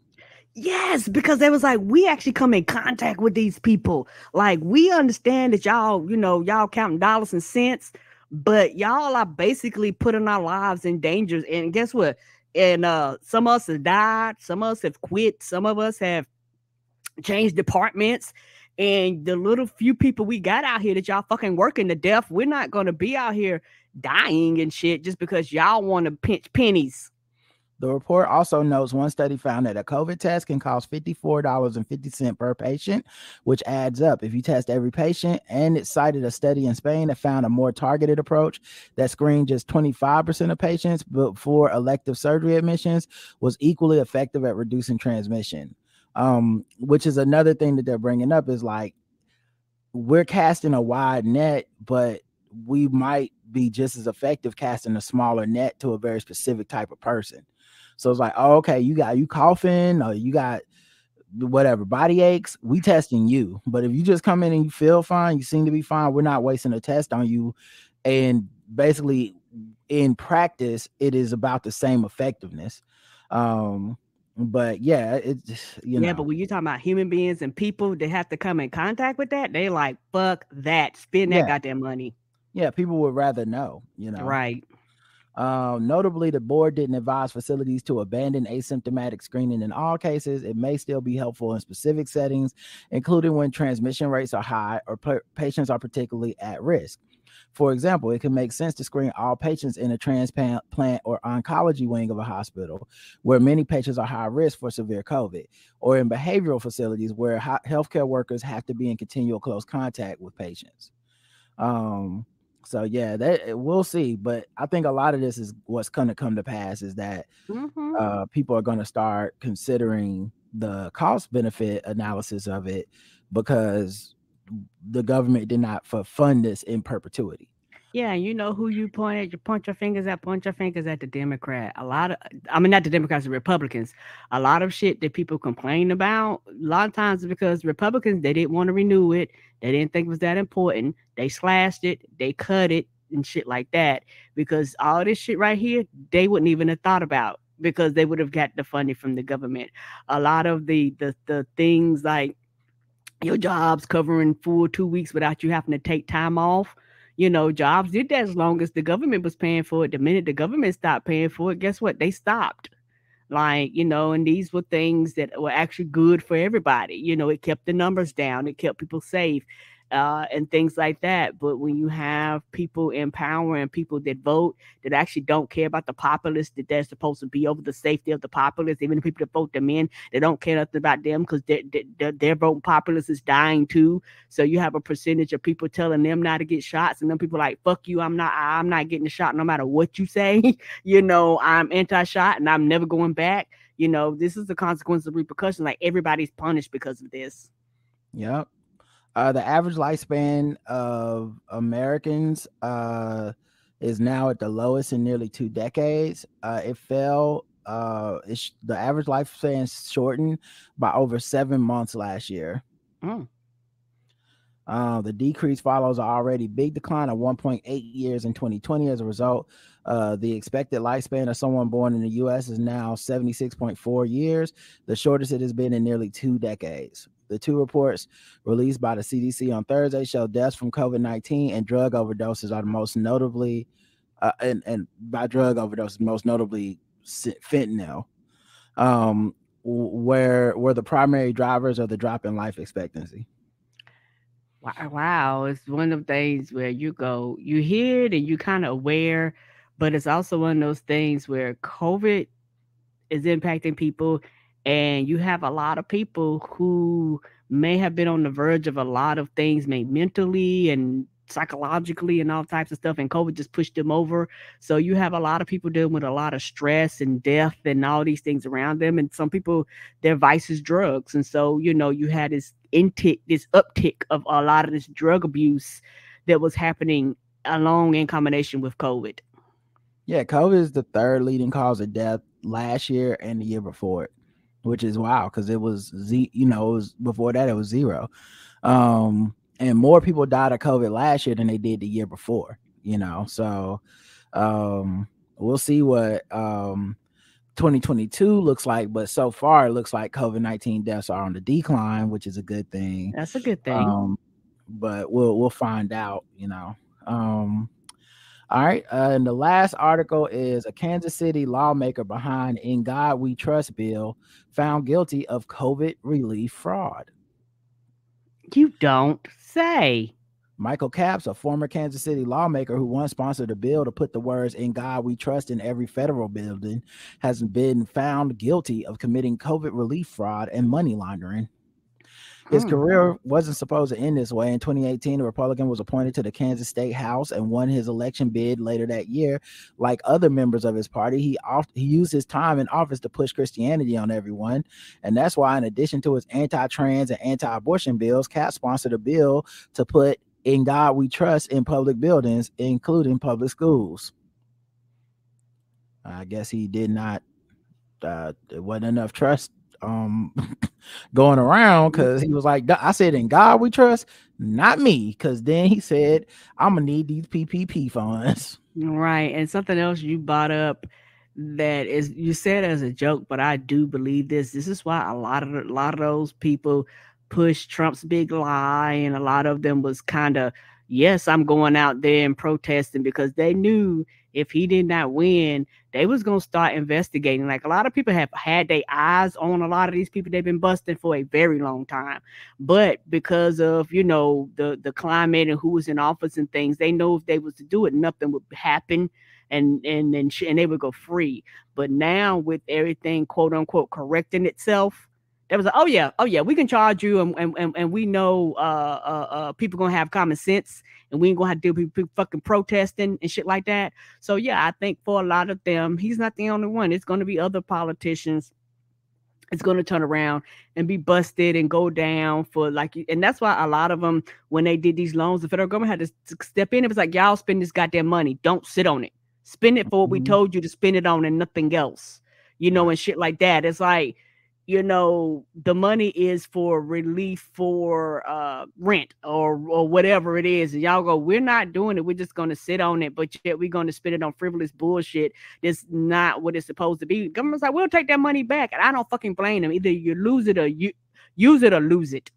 Yes, because they was like, we actually come in contact with these people. Like, we understand that y'all, y'all counting dollars and cents, but y'all are basically putting our lives in danger. And guess what? And some of us have died, some of us have quit, some of us have changed departments. And the little few people we got out here that y'all fucking working to death, we're not going to be out here dying and shit just because y'all want to pinch pennies. The report also notes one study found that a COVID test can cost $54.50 per patient, which adds up if you test every patient. And it cited a study in Spain that found a more targeted approach that screened just 25% of patients before elective surgery admissions was equally effective at reducing transmission. Which is another thing that they're bringing up is like, we're casting a wide net, but we might be just as effective casting a smaller net to a very specific type of person. So it's like, oh, okay, you coughing, or you got whatever body aches, we testing you. But if you just come in and you feel fine, you seem to be fine, we're not wasting a test on you. And basically, in practice, it is about the same effectiveness. But yeah, it's Yeah, but when you're talking about human beings and people that have to come in contact with that, they like, fuck that, spend that goddamn money. Yeah, people would rather know, Right. Notably, the board didn't advise facilities to abandon asymptomatic screening in all cases. It may still be helpful in specific settings, including when transmission rates are high or patients are particularly at risk. For example, it can make sense to screen all patients in a transplant or oncology wing of a hospital where many patients are high risk for severe COVID, or in behavioral facilities where healthcare workers have to be in continual close contact with patients. So yeah, that we'll see. But I think a lot of this is what's going to come to pass is that people are going to start considering the cost benefit analysis of it, because the government did not fund this in perpetuity. Yeah, you know who you point at, you point your fingers at the Democrat. Not the Democrats, the Republicans. A lot of shit that people complain about, a lot of times because Republicans, they didn't want to renew it. They didn't think it was that important. They slashed it, they cut it and shit like that, because all this shit right here, they wouldn't even have thought about, because they would have got the funding from the government. A lot of the things like your jobs covering full 2 weeks without you having to take time off. Jobs did that as long as the government was paying for it. The minute the government stopped paying for it, guess what? They stopped. And these were things that were actually good for everybody. It kept the numbers down. It kept people safe. And things like that. But when you have people in power and people that vote that actually don't care about the populace, that they're supposed to be over the safety of the populace, even the people that vote them in, they don't care nothing about them because their voting populace is dying too. So you have a percentage of people telling them not to get shots, and then people are like, fuck you, I'm not getting a shot no matter what you say. I'm anti-shot and I'm never going back. This is the consequence of repercussions. Like, everybody's punished because of this. Yep. The average lifespan of Americans is now at the lowest in nearly 2 decades. It fell. The average lifespan shortened by over 7 months last year. The decrease follows an already big decline of 1.8 years in 2020. As a result, the expected lifespan of someone born in the U.S. is now 76.4 years, the shortest it has been in nearly 2 decades. The 2 reports released by the CDC on Thursday show deaths from COVID-19 and drug overdoses are the most notably, and by drug overdoses, most notably fentanyl, where the primary drivers of the drop in life expectancy. Wow, it's one of the things where you hear it and you kind of aware, but it's also one of those things where COVID is impacting people, and you have a lot of people who may have been on the verge of a lot of things, maybe mentally and psychologically and all types of stuff, and COVID just pushed them over. So you have a lot of people dealing with a lot of stress and death and all these things around them, and some people, their vice is drugs. And so you had this uptick of a lot of this drug abuse that was happening along in combination with COVID. Yeah, COVID is the 3rd leading cause of death last year and the year before it, which is wild because it was before that it was 0. And more people died of COVID last year than they did the year before, so we'll see what 2022 looks like, but so far it looks like COVID-19 deaths are on the decline, which is a good thing. That's a good thing. But we'll find out, all right. And the last article is a Kansas City lawmaker behind "In God We Trust" bill found guilty of COVID relief fraud. You don't say. Michael Capps, a former Kansas City lawmaker who once sponsored a bill to put the words "In God We Trust" in every federal building, has been found guilty of committing COVID relief fraud and money laundering. His career wasn't supposed to end this way. In 2018, the Republican was appointed to the Kansas State House and won his election bid later that year. Like other members of his party, he used his time in office to push Christianity on everyone. And that's why, in addition to his anti-trans and anti-abortion bills, Cap sponsored a bill to put "In God We Trust" in public buildings, including public schools. I guess he did not, there wasn't enough trust going around, because he was like, I said, "In God we trust, not me," because then he said, "I'm gonna need these PPP funds." Right. And something else you brought up that is, you said as a joke, but I do believe this is why a lot of those people push Trump's big lie, and a lot of them was kind of, yes, I'm going out there and protesting, because they knew if he did not win, they was going to start investigating. Like, a lot of people have had their eyes on a lot of these people they've been busting for a very long time. But because of, the climate and who was in office and things, they know if they was to do it, nothing would happen, and they would go free. But now, with everything, quote unquote, correcting itself, it was like, oh yeah, we can charge you, and we know people gonna have common sense, and we ain't gonna have to deal with people fucking protesting and shit like that. So yeah, I think for a lot of them, he's not the only one. It's gonna be other politicians. It's gonna turn around and be busted and go down for and that's why a lot of them, when they did these loans, the federal government had to step in. It was like, y'all spend this goddamn money. Don't sit on it. Spend it for what we told you to spend it on and nothing else. And shit like that. It's like, the money is for relief for rent or whatever it is. And y'all go, we're not doing it. We're just going to sit on it. But yet we're going to spend it on frivolous bullshit. That's not what it's supposed to be. Government's like, we'll take that money back. And I don't fucking blame them. Either you lose it or you use it or lose it.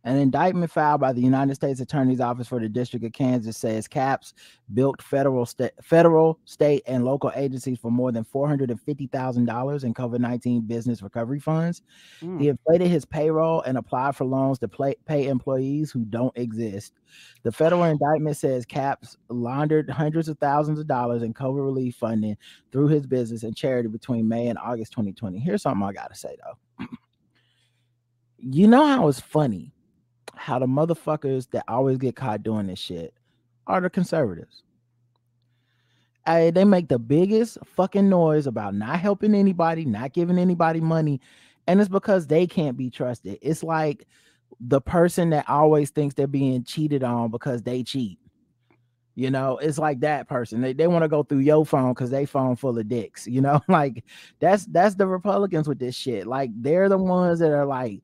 An indictment filed by the United States Attorney's Office for the District of Kansas says Capps bilked federal, state, and local agencies for more than $450,000 in COVID-19 business recovery funds. He inflated his payroll and applied for loans to pay employees who don't exist. The federal indictment says Capps laundered hundreds of thousands of dollars in COVID relief funding through his business and charity between May and August 2020. Here's something I gotta say though. You know how it's funny how the motherfuckers that always get caught doing this shit are the conservatives. They make the biggest fucking noise about not helping anybody, not giving anybody money, and it's because they can't be trusted. It's like the person that always thinks they're being cheated on because they cheat. It's like that person. They want to go through your phone because they phone full of dicks. Like that's the Republicans with this shit. Like, they're the ones that are like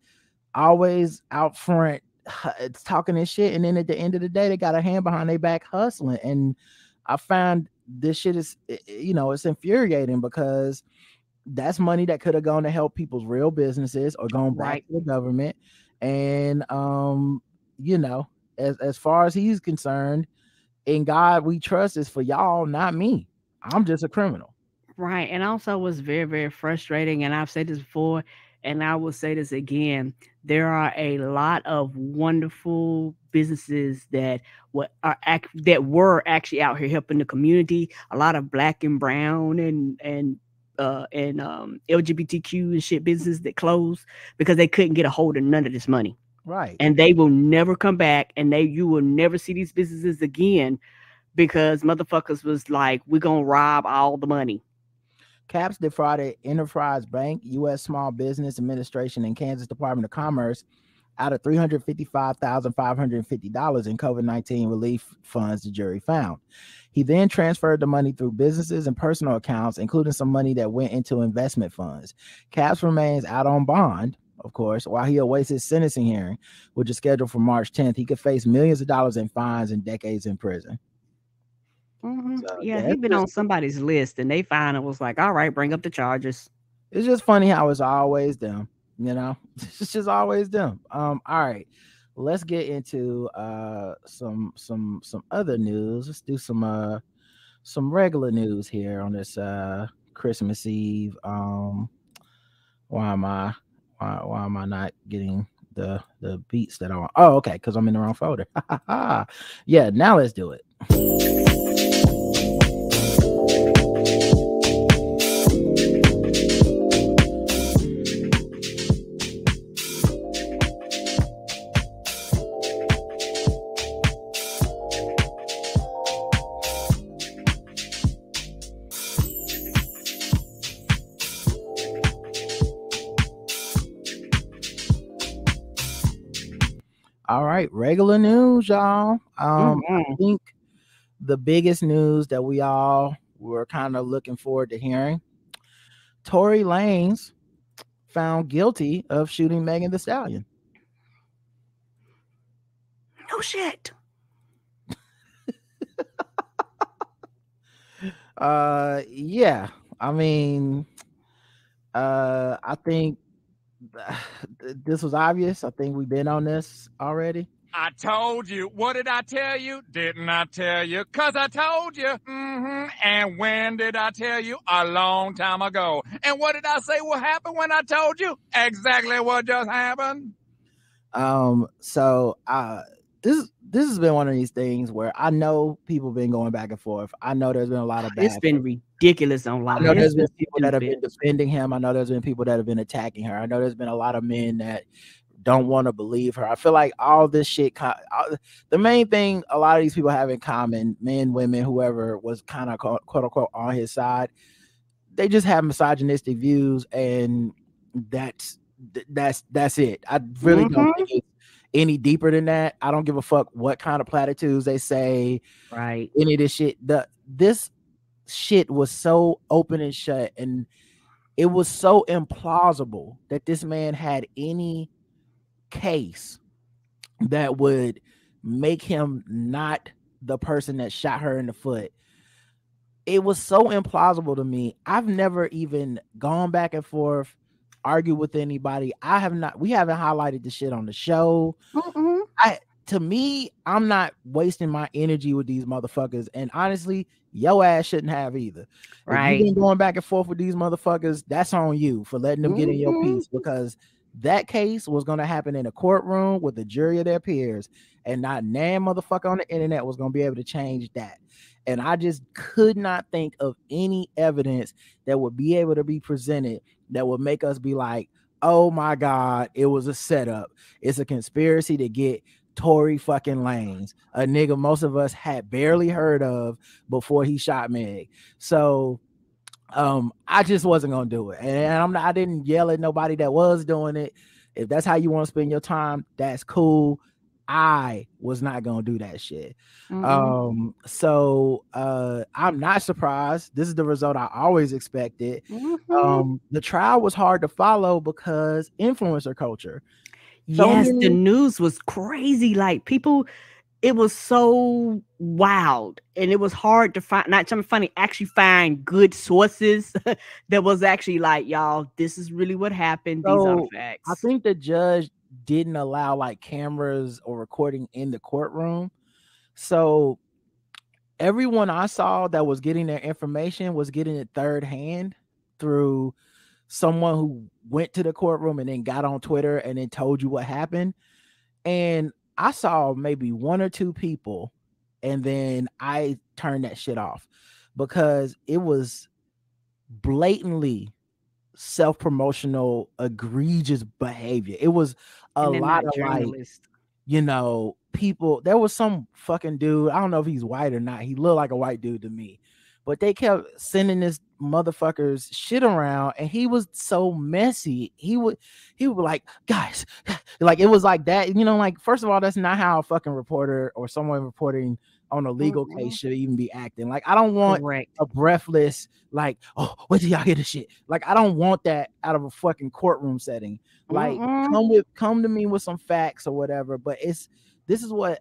always out front, it's talking this shit, and then at the end of the day, they got a hand behind their back hustling. And I found this shit is, it's infuriating, because that's money that could have gone to help people's real businesses or gone back to the government. And as far as he's concerned, "In God We Trust" is for y'all, not me. I'm just a criminal. Right. And also was very, very frustrating. And I've said this before, and I will say this again. There are a lot of wonderful businesses that were actually out here helping the community. A lot of black and brown and LGBTQ and shit businesses that closed because they couldn't get a hold of none of this money. Right. And they will never come back, and you will never see these businesses again, because motherfuckers was like, we're gonna rob all the money. Capps defrauded Enterprise Bank, U.S. Small Business Administration, and Kansas Department of Commerce out of $355,550 in COVID-19 relief funds, the jury found. He then transferred the money through businesses and personal accounts, including some money that went into investment funds. Capps remains out on bond, of course, while he awaits his sentencing hearing, which is scheduled for March 10th. He could face millions of dollars in fines and decades in prison. So, he's been on somebody's list, and they finally was like, all right, bring up the charges. It's just funny how it's always them, it's just always them. All right, let's get into some other news. Let's do some regular news here on this Christmas Eve. Why am I not getting the beats that I want? Oh, okay, because I'm in the wrong folder. Yeah, now let's do it. All right, regular news, y'all. I Mhm. think the biggest news that we all were kind of looking forward to hearing: Tory Lanez found guilty of shooting Megan Thee Stallion. No shit. Yeah. I mean, I think this was obvious. I think we've been on this already. I told you. What did I tell you? Didn't I tell you? 'Cause I told you. And when did I tell you? A long time ago. And what did I say will happen when I told you? Exactly what just happened. So this has been one of these things where I know people been going back and forth. I know there's been a lot of It's bad. been ridiculous I online. know It's there's been been people that have been stupid. defending him. I know there's been people that have been attacking her. I know there's been a lot of men that don't want to believe her. I feel like all this shit, the main thing a lot of these people have in common, men, women, whoever was kind of quote unquote on his side, they just have misogynistic views, and that's it. I really don't think it's any deeper than that. I don't give a fuck what kind of platitudes they say. Right. Any of this shit. This shit was so open and shut, and it was so implausible that this man had any case that would make him not the person that shot her in the foot. It was so implausible to me. I've never even gone back and forth, argued with anybody. We haven't highlighted the shit on the show. To me, I'm not wasting my energy with these motherfuckers. And honestly, your ass shouldn't have either. Right. If you've been going back and forth with these motherfuckers, that's on you for letting them get in your piece, because that case was going to happen in a courtroom with a jury of their peers, and not nan motherfucker on the internet was going to be able to change that. And I just could not think of any evidence that would be able to be presented that would make us be like, oh my God, it was a setup. It's a conspiracy to get Tory fucking Lanez, a nigga most of us had barely heard of before he shot Meg. So I just wasn't gonna do it, and I didn't yell at nobody that was doing it. If that's how you want to spend your time, that's cool. I was not gonna do that shit. So I'm not surprised. This is the result I always expected. The trial was hard to follow because influencer culture. Yes, the news was crazy. Like, people, it was so wild, and it was hard to find, not something funny, actually find good sources that was actually like, y'all, this is really what happened. These are the facts. I think the judge didn't allow like cameras or recording in the courtroom. So everyone I saw that was getting their information was getting it third hand through someone who went to the courtroom and then got on Twitter and then told you what happened. And I saw maybe one or two people, and then I turned that shit off because it was blatantly self-promotional, egregious behavior. It was a lot of like, people. There was some fucking dude, I don't know if he's white or not, he looked like a white dude to me, but they kept sending this motherfucker's shit around, and he was so messy. He would be like, guys, like, it was like that, like, first of all, that's not how a fucking reporter or someone reporting on a legal case should even be acting. Like, I don't want a breathless, like, oh, wait till y'all hear this shit. Like, I don't want that out of a fucking courtroom setting. Like, come to me with some facts or whatever. But this is what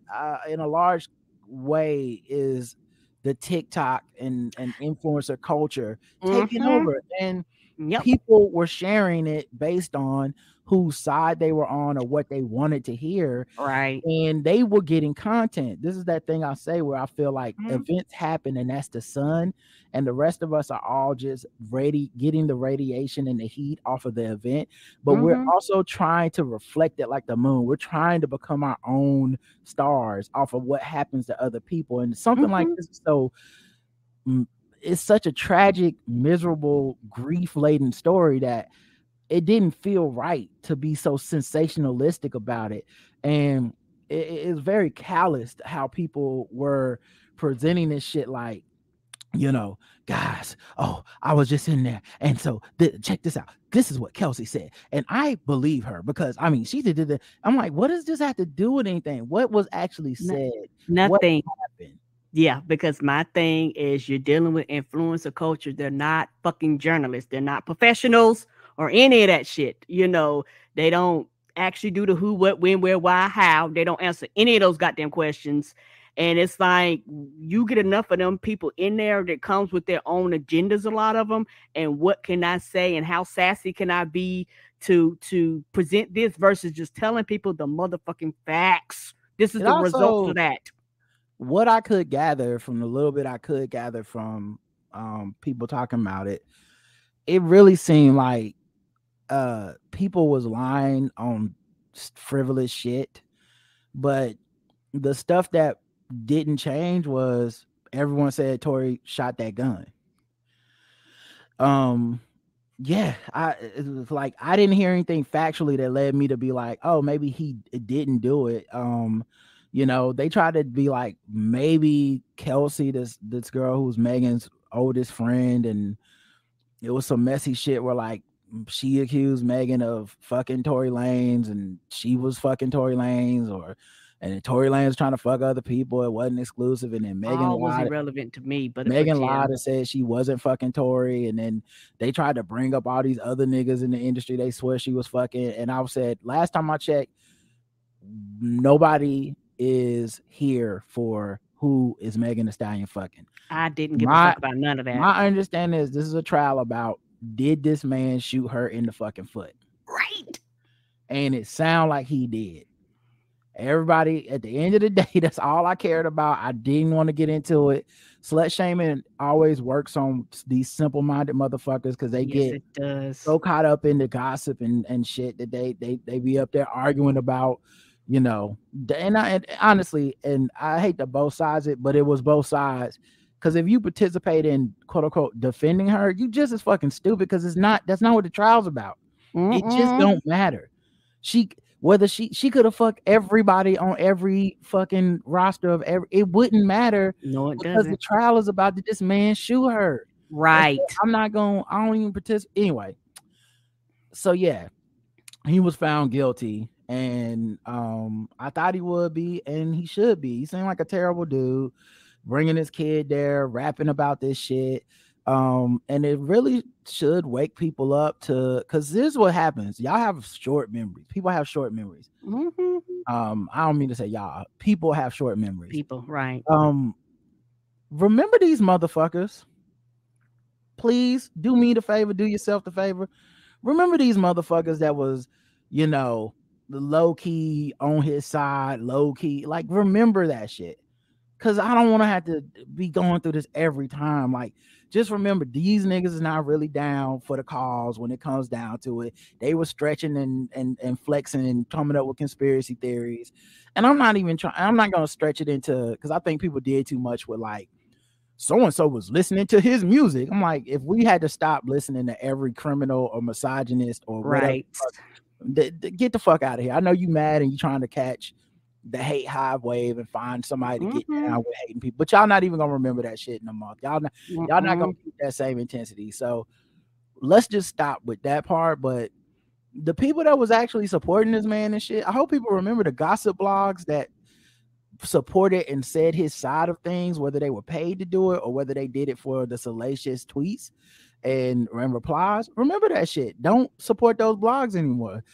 in a large way is the TikTok and influencer culture taking over, and people were sharing it based on whose side they were on or what they wanted to hear, right? And they were getting content. This is that thing I say where I feel like events happen, and that's the sun, and the rest of us are all just getting the radiation and the heat off of the event, but we're also trying to reflect it like the moon. We're trying to become our own stars off of what happens to other people, and something like this is so it's such a tragic, miserable, grief-laden story that it didn't feel right to be so sensationalistic about it. And it's very callous how people were presenting this shit like you know, guys, oh, I was just in there. And so check this out. This is what Kelsey said. And I believe her because I mean, she did it. I'm like, what does this have to do with anything? What was actually said? Nothing. What happened? Yeah, because my thing is you're dealing with influencer culture. They're not fucking journalists. They're not professionals or any of that shit. You know, they don't actually do the who, what, when, where, why, how. They don't answer any of those goddamn questions. And it's like you get enough of them people in there that comes with their own agendas, a lot of them. And what can I say and how sassy can I be to present this versus just telling people the motherfucking facts. This is the result of that. What I could gather from the little bit I could gather from people talking about it, it really seemed like people was lying on frivolous shit, but the stuff that didn't change was everyone said Tory shot that gun. Yeah, it was like I didn't hear anything factually that led me to be like, oh, maybe he didn't do it. You know, they tried to be like maybe Kelsey, this girl who's Megan's oldest friend, and it was some messy shit where like she accused Megan of fucking Tory Lanez and she was fucking Tory Lanez, and Tory Lanez trying to fuck other people. It wasn't exclusive, and then Megan was irrelevant to me. But Megan lied and said she wasn't fucking Tory, and then they tried to bring up all these other niggas in the industry they swear she was fucking. And I said last time I checked, nobody is here for who is Megan Thee Stallion fucking. I didn't give a fuck about none of that. My understanding is this is a trial about did this man shoot her in the fucking foot? Right. And it sounded like he did. Everybody, at the end of the day, that's all I cared about. I didn't want to get into it. Slut shaming always works on these simple-minded motherfuckers because they get so caught up in the gossip and shit that they be up there arguing about, you know. And honestly, and I hate to both sides it, but it was both sides. Because if you participate in quote unquote defending her, you just as fucking stupid because that's not what the trial's about. It just don't matter. She could have fucked everybody on every fucking roster of it wouldn't matter. No, it because doesn't. The trial is about did this man shoot her. Right. I don't even participate anyway. So yeah, he was found guilty, and I thought he would be, and he should be. He seemed like a terrible dude, bringing his kid there, rapping about this shit. And it really should wake people up to, because this is what happens. Y'all have short memories. People have short memories. I don't mean to say y'all. People have short memories. People, right. Remember these motherfuckers. Please do me the favor, do yourself the favor. Remember these motherfuckers that was, you know, the low key on his side, low key. Like, remember that shit. Because I don't want to have to be going through this every time. Like, just remember, these niggas is not really down for the cause when it comes down to it. They were stretching and flexing and coming up with conspiracy theories. And I'm not even trying. I'm not going to stretch it into, because I think people did too much with like, so-and-so was listening to his music. I'm like, if we had to stop listening to every criminal or misogynist or right, get the fuck out of here. I know you mad and you trying to catch the hate hive wave and find somebody to get down with hating people, but y'all not even gonna remember that shit in a month. Y'all not gonna keep that same intensity. So let's just stop with that part. But the people that was actually supporting this man and shit, I hope people remember the gossip blogs that supported and said his side of things, whether they were paid to do it or whether they did it for the salacious tweets and replies. Remember that shit. Don't support those blogs anymore.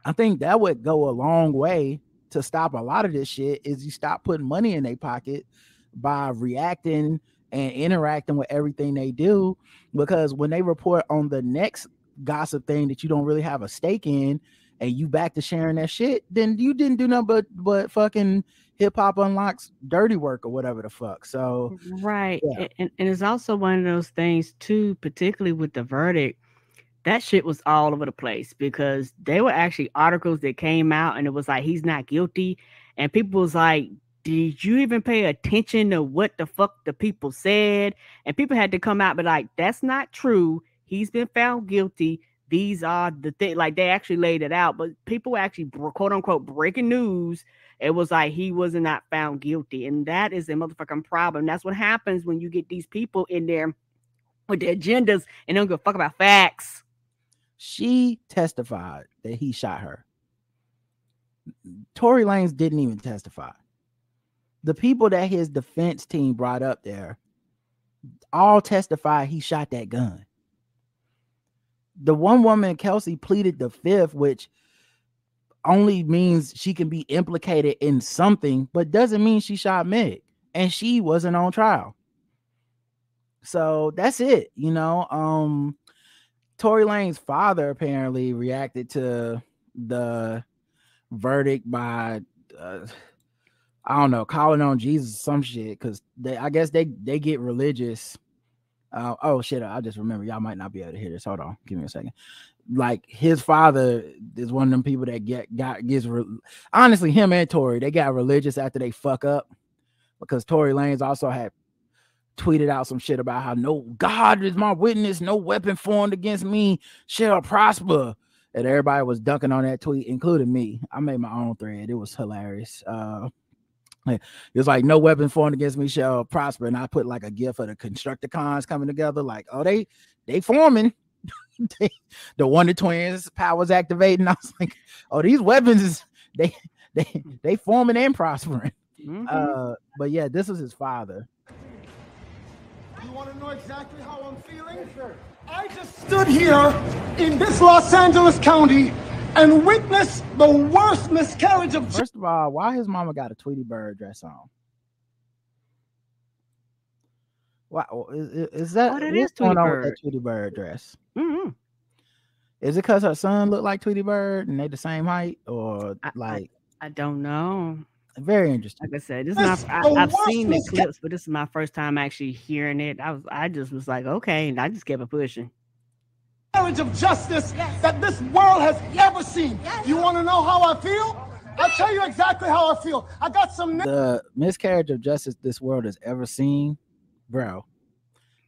I think that would go a long way to stop a lot of this shit. Is you stop putting money in their pocket by reacting and interacting with everything they do, because when they report on the next gossip thing that you don't really have a stake in and you back to sharing that shit, then you didn't do nothing but fucking hip hop unlocks dirty work or whatever the fuck. So right. Yeah. And it's also one of those things too, particularly with the verdict. That shit was all over the place because there were actually articles that came out and it was like, he's not guilty. And people was like, did you even pay attention to what the fuck the people said? And people had to come out, but like, that's not true. He's been found guilty. These are the things, like they actually laid it out, but people were actually quote unquote breaking news It was like he was not found guilty, and that is a motherfucking problem. That's what happens when you get these people in there with their agendas and don't give a fuck about facts. She testified that he shot her. Tory Lanez didn't even testify. The people that his defense team brought up there all testified he shot that gun. The one woman, Kelsey, pleaded the fifth, which only means she can be implicated in something, but doesn't mean she shot Meg, and she wasn't on trial. So that's it, you know. Tory Lanez's father apparently reacted to the verdict by I don't know, calling on Jesus or some shit, because I guess they get religious. Oh shit, I just remember, y'all might not be able to hear this. Hold on, give me a second. Like, his father is one of them people that gets honestly, him and Tory, they got religious after they fuck up, because Tory Lanez also had tweeted out some shit about how no God is my witness, no weapon formed against me shall prosper, and everybody was dunking on that tweet, including me. I made my own thread. It was hilarious. It was like, no weapon formed against me shall prosper, and I put like a gif of the Constructicons coming together, like, oh, they forming. The Wonder Twins powers activating. I was like, oh, these weapons is they forming and prospering. But yeah, this was his father. You want to know exactly how I'm feeling? Yes, sir. I just stood here in this Los Angeles County and witnessed the worst miscarriage of... First of all, why his mama got a Tweety Bird dress on? Wow, is that what it is? Tweety Bird. That Tweety Bird dress. Is it because her son looked like Tweety Bird and they the same height, or I don't know. Very interesting. Like I said, this is I've seen the clips, but this is my first time actually hearing it. I just was like, okay, and I just kept it pushing. Miscarriage of justice that this world has ever seen. You want to know how I feel? I'll tell you exactly how I feel. I got some... The miscarriage of justice this world has ever seen, bro.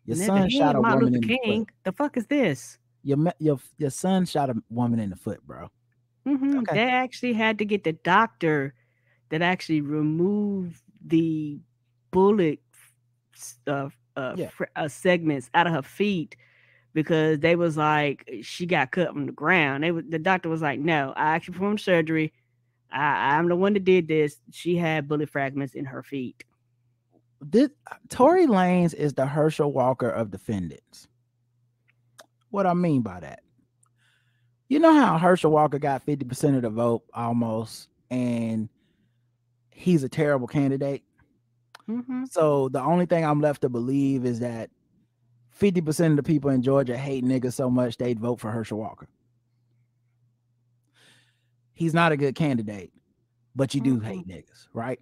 Your son shot a woman in the foot. The fuck is this? Your son shot a woman in the foot, bro. Okay. They actually had to get the doctor that actually removed the bullet segments out of her feet, because they was like, she got cut from the ground. The doctor was like, no, I actually performed surgery. I'm the one that did this. She had bullet fragments in her feet. Tory Lanez is the Herschel Walker of defendants. What I mean by that, you know how Herschel Walker got 50% of the vote almost, and he's a terrible candidate. So the only thing I'm left to believe is that 50% of the people in Georgia hate niggas so much they'd vote for Herschel Walker. He's not a good candidate, but you do hate niggas, right?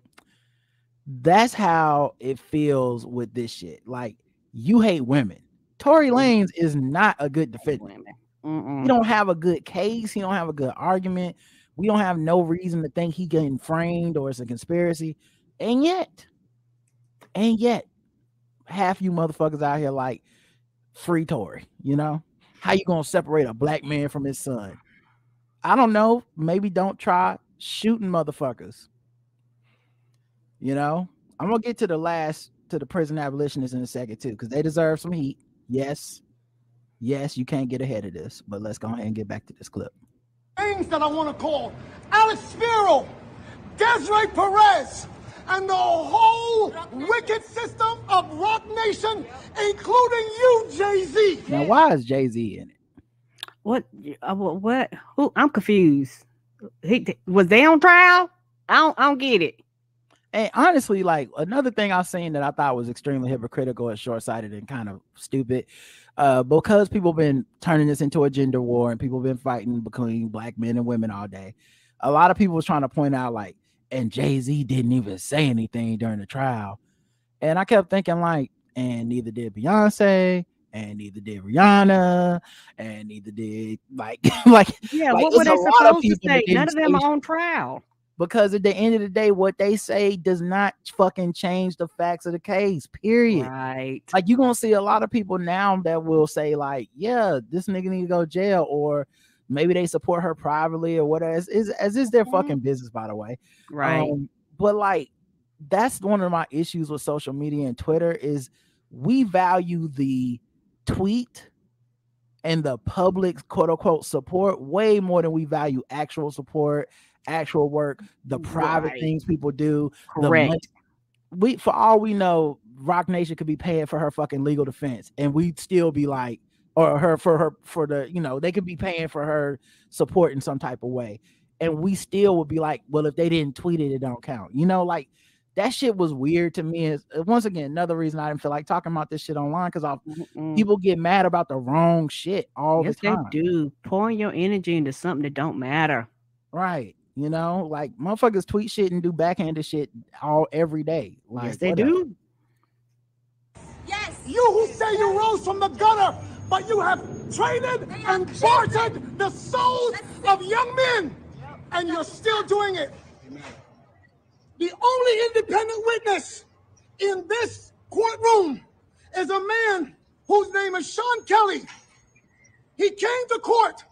That's how it feels with this shit. Like, you hate women. Tory Lanez is not a good defendant. He don't have a good case. He don't have a good argument. We don't have no reason to think he getting framed or it's a conspiracy. And yet, half you motherfuckers out here like, free Tory, you know? How you gonna separate a black man from his son? I don't know. Maybe don't try shooting motherfuckers. You know? I'm gonna get to the prison abolitionists in a second too, because they deserve some heat. Yes, you can't get ahead of this, but let's go ahead and get back to this clip. Names that I want to call: Alex Spiro, Desiree Perez, and the whole wicked system of Rock Nation, including you, Jay-Z. Now, why is Jay-Z in it? What? Who? I'm confused. Was they on trial? I don't get it. And honestly, like, another thing I've seen that I thought was extremely hypocritical and short-sighted and kind of stupid, because people been turning this into a gender war and people been fighting between black men and women all day. A lot of people was trying to point out, like, and Jay-Z didn't even say anything during the trial. And I kept thinking, like, and neither did Beyonce, and neither did Rihanna, and neither did, like, yeah, what were they supposed to say? None of them are on trial. Because at the end of the day, what they say does not fucking change the facts of the case, period. Right. Like, you're going to see a lot of people now that will say, like, yeah, this nigga need to go to jail, or maybe they support her privately or whatever. As is their fucking business, by the way. Right. But like, that's one of my issues with social media and Twitter is we value the tweet and the public quote unquote support way more than we value actual support, actual work, the private things people do. Correct. For all we know, Rock Nation could be paying for her fucking legal defense, and we'd still be like, or her for the, you know, they could be paying for her support in some type of way, and we still would be like, well, if they didn't tweet it, it don't count. You know, like that shit was weird to me. Is once again another reason I didn't feel like talking about this shit online, because people get mad about the wrong shit all the time. They do. Pouring your energy into something that don't matter. Right. You know, like motherfuckers tweet shit and do backhanded shit every day. Like, yes, they do. Yes. You who say you rose from the gutter, but you have traded and bartered the souls of young men, and you're still doing it. The only independent witness in this courtroom is a man whose name is Sean Kelly. He came to court,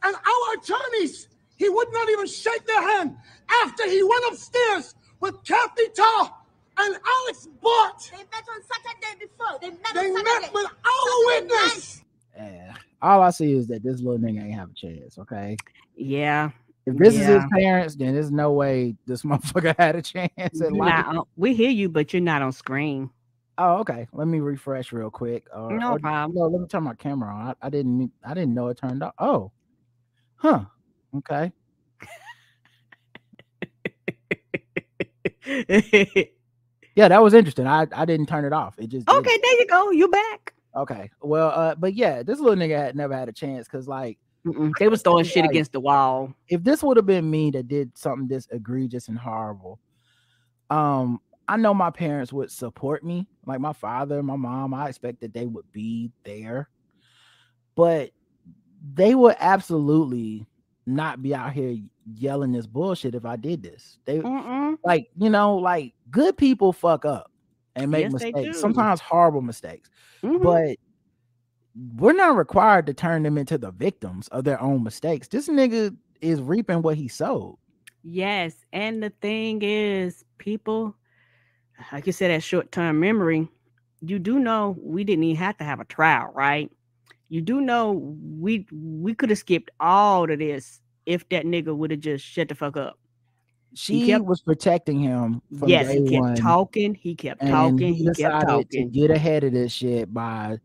and our attorneys, he would not even shake their hand after he went upstairs with Kathy Tarr and Alex Bart. They met on Saturday before. They met with our witness. Yeah. All I see is that this little nigga ain't have a chance, okay? Yeah. If this is his parents, then there's no way this motherfucker had a chance at life. We hear you, but you're not on screen. Oh, okay. Let me refresh real quick. No problem. No, let me turn my camera on. I didn't know it turned off. Oh. Huh. Okay. Yeah, that was interesting. I didn't turn it off. It just okay. Didn't. There you go. You back. Okay. Well, but yeah, this little nigga had never had a chance because like they was throwing shit against the wall. If this would have been me that did something this egregious and horrible, I know my parents would support me. Like my father, my mom, I expect that they would be there, but they would absolutely not be out here yelling this bullshit if I did this. They like, you know, like good people fuck up and make mistakes, sometimes horrible mistakes, but we're not required to turn them into the victims of their own mistakes. This nigga is reaping what he sowed. Yes, and the thing is, people, like you said, that short-term memory, you do know we didn't even have to have a trial, right? You do know we could have skipped all of this if that nigga would have just shut the fuck up. She was protecting him from yes, day he kept one, talking. He kept talking. He kept talking to get ahead of this shit by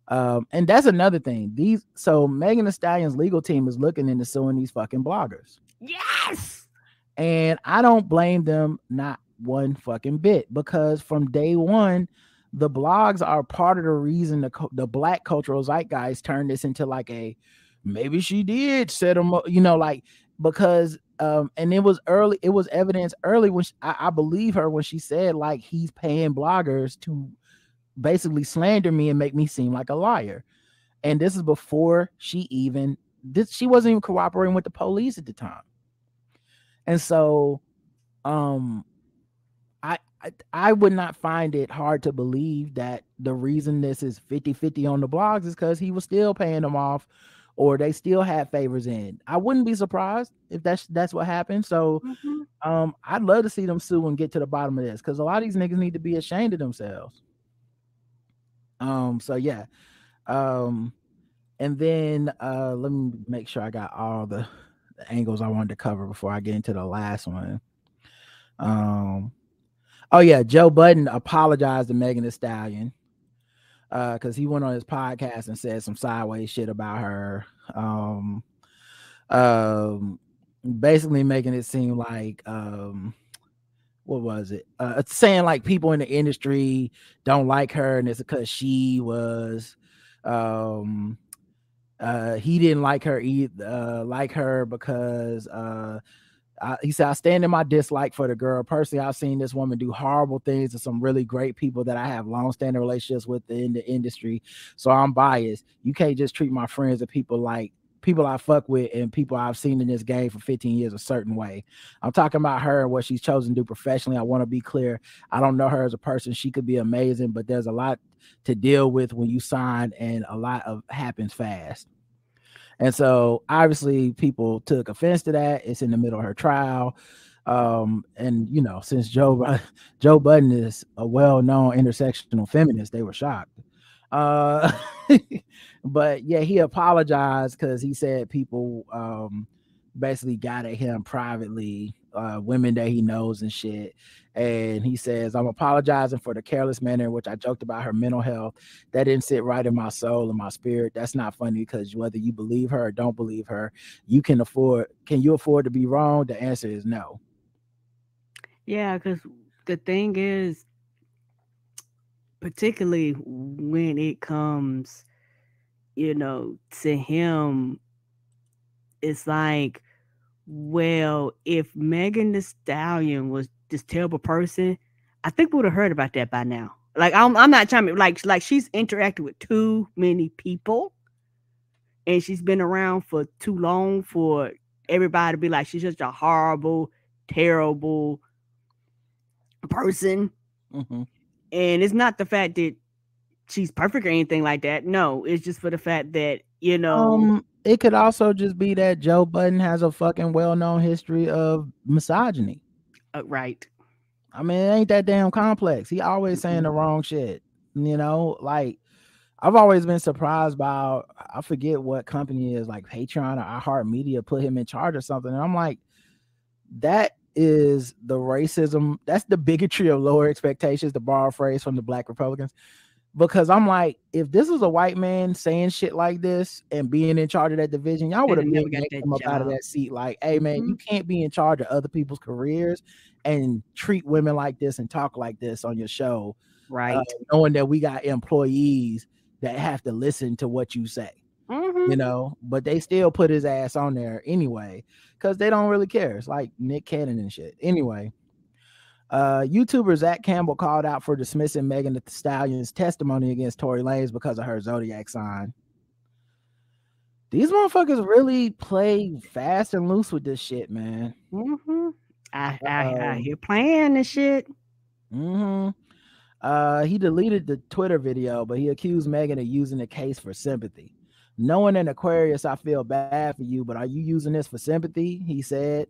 and that's another thing. Megan Thee Stallion's legal team is looking into suing these fucking bloggers. Yes. And I don't blame them not one fucking bit, because from day one, the blogs are part of the reason the black cultural zeitgeist turned this into like a maybe she did set them up, you know, like because and it was evidence early when I believe her when she said like he's paying bloggers to basically slander me and make me seem like a liar. And this is before she wasn't even cooperating with the police at the time. And so I would not find it hard to believe that the reason this is 50-50 on the blogs is because he was still paying them off, or they still had favors in. I wouldn't be surprised if that's what happened. So I'd love to see them sue and get to the bottom of this, because a lot of these niggas need to be ashamed of themselves. So yeah. And then let me make sure I got all the angles I wanted to cover before I get into the last one. Oh yeah, Joe Budden apologized to Megan Thee Stallion because he went on his podcast and said some sideways shit about her. Basically making it seem like what was it? Saying like people in the industry don't like her, and it's because she was he didn't like her either, because he said, I stand in my dislike for the girl. Personally, I've seen this woman do horrible things to some really great people that I have long-standing relationships with in the industry. So I'm biased. You can't just treat my friends and people like people I fuck with and people I've seen in this game for 15 years a certain way. I'm talking about her and what she's chosen to do professionally. I want to be clear. I don't know her as a person. She could be amazing, but there's a lot to deal with when you sign, and a lot of happens fast. And so obviously people took offense to that. It's in the middle of her trial. And you know, since Joe Budden is a well-known intersectional feminist, they were shocked. Uh but yeah, he apologized because he said people basically got at him privately, women that he knows and shit. And he says, I'm apologizing for the careless manner in which I joked about her mental health. That didn't sit right in my soul and my spirit. That's not funny, because whether you believe her or don't believe her, can you afford to be wrong? The answer is no. Yeah, because the thing is, particularly when it comes, you know, to him, it's like, well, if Megan Thee Stallion was this terrible person, I think we would have heard about that by now. Like, I'm not trying to, like she's interacted with too many people, and she's been around for too long for everybody to be like, she's just a horrible, terrible person. Mm-hmm. And it's not the fact that she's perfect or anything like that. No, it's just for the fact that, you know, it could also just be that Joe Budden has a fucking well-known history of misogyny. Right. I mean, it ain't that damn complex. He always saying the wrong shit. You know, like, I've always been surprised by, I forget what company is, like Patreon or iHeartMedia put him in charge or something. And I'm like, that is the racism. That's the bigotry of lower expectations, to borrow a phrase from the Black Republicans. Because I'm like, if this was a white man saying shit like this and being in charge of that division, y'all would have never got him up out of that seat. Like, hey man, you can't be in charge of other people's careers and treat women like this and talk like this on your show, right? Knowing that we got employees that have to listen to what you say, you know. But they still put his ass on there anyway because they don't really care. It's like Nick Cannon and shit. Anyway. YouTuber Zach Campbell called out for dismissing Megan Thee Stallion's testimony against Tory Lanez because of her zodiac sign. These motherfuckers really play fast and loose with this shit, man. I hear playing this shit. He deleted the Twitter video, but he accused Megan of using the case for sympathy. Knowing an Aquarius, I feel bad for you, but are you using this for sympathy? He said.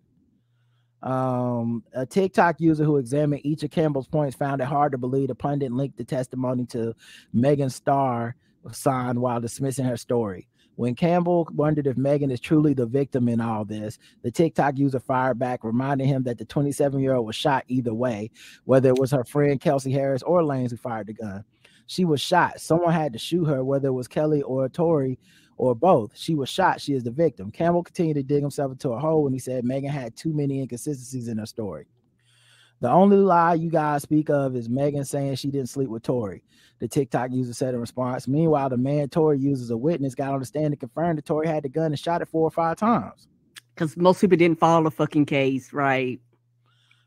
A TikTok user who examined each of Campbell's points found it hard to believe the pundit linked the testimony to Megan's star sign while dismissing her story. When Campbell wondered if Megan is truly the victim in all this, the TikTok user fired back, reminding him that the 27-year-old was shot either way, whether it was her friend Kelsey Harris or Lanez who fired the gun. She was shot. Someone had to shoot her, whether it was Kelly or Tory or both. She was shot. She is the victim. Campbell continued to dig himself into a hole when he said Megan had too many inconsistencies in her story. The only lie you guys speak of is Megan saying she didn't sleep with Tory, the TikTok user said in response. Meanwhile, the man Tory used as a witness got on the stand to confirm that Tory had the gun and shot it 4 or 5 times. Because most people didn't follow the fucking case, right?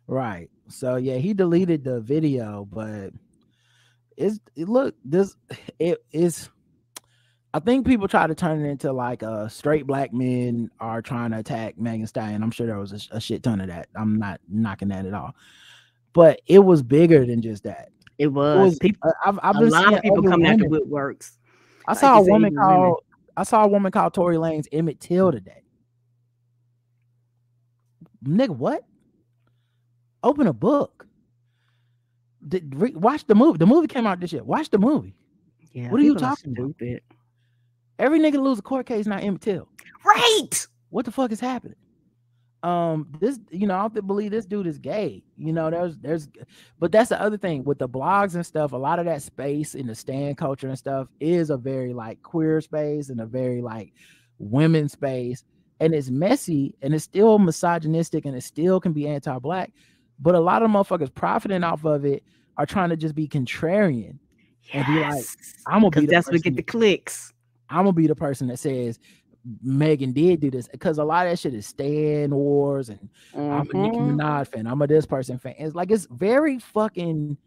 Right. So yeah, he deleted the video, but I think people try to turn it into like straight black men are trying to attack Megan Thee Stallion. I'm sure there was a shit ton of that. I'm not knocking that at all. But it was bigger than just that. It was people. I've been a lot of people coming after Woodworks. I saw a woman called Tory Lanez Emmett Till today. Nigga, what? Open a book. Watch the movie. The movie came out this year. Watch the movie. Yeah. What are you talking about? Every nigga lose a court case, not Emmett Till. Right. What the fuck is happening? This, you know, I don't believe this dude is gay. You know, but that's the other thing with the blogs and stuff. A lot of that space in the stan culture and stuff is a very like queer space and a very like women space, and it's messy and it's still misogynistic and it still can be anti-black. But a lot of motherfuckers profiting off of it are trying to just be contrarian and be like, I'm gonna be the that's what get the clicks. I'm gonna be the person that says Megan did do this, because a lot of that shit is Stan Wars and I'm a Nicki Minaj fan, I'm a this person fan. It's like, it's very fucking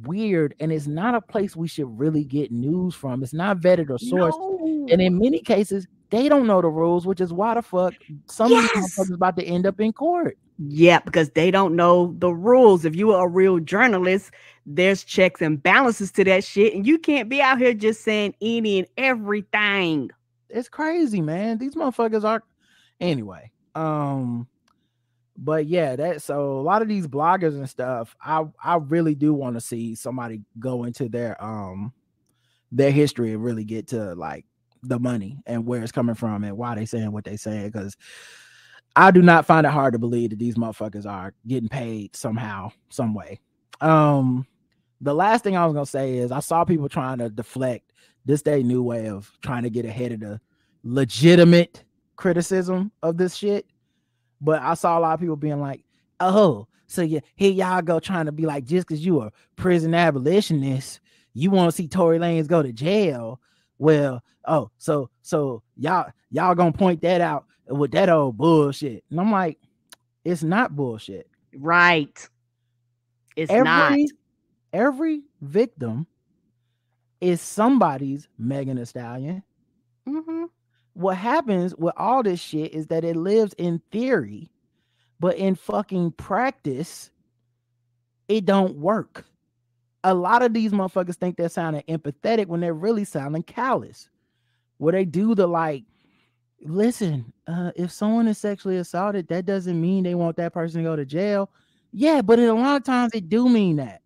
weird, and it's not a place we should really get news from. It's not vetted or sourced, and in many cases they don't know the rules, which is why the fuck some of these motherfuckers about to end up in court. Yeah, because they don't know the rules. If you are a real journalist, there's checks and balances to that shit, and you can't be out here just saying any and everything. it's crazy, man. These motherfuckers are anyway. But yeah, that so a lot of these bloggers and stuff, I really do want to see somebody go into their history and really get to like the money and where it's coming from and why they saying what they saying, because I do not find it hard to believe that these motherfuckers are getting paid somehow, some way. The last thing I was gonna say is I saw people trying to deflect this day new way of trying to get ahead of the legitimate criticism of this shit. But I saw a lot of people being like, oh, so yeah, here y'all go trying to be like, just because you a prison abolitionist, you want to see Tory Lanez go to jail. Well, oh, so y'all gonna point that out with that old bullshit. And I'm like, it's not bullshit. Right. It's not. Every victim is somebody's Megan Thee Stallion. Mm-hmm. What happens with all this shit is that it lives in theory, but in fucking practice, it don't work. A lot of these motherfuckers think they're sounding empathetic when they're really sounding callous. Where they do the like, listen, if someone is sexually assaulted, that doesn't mean they want that person to go to jail. Yeah, but a lot of times it do mean that.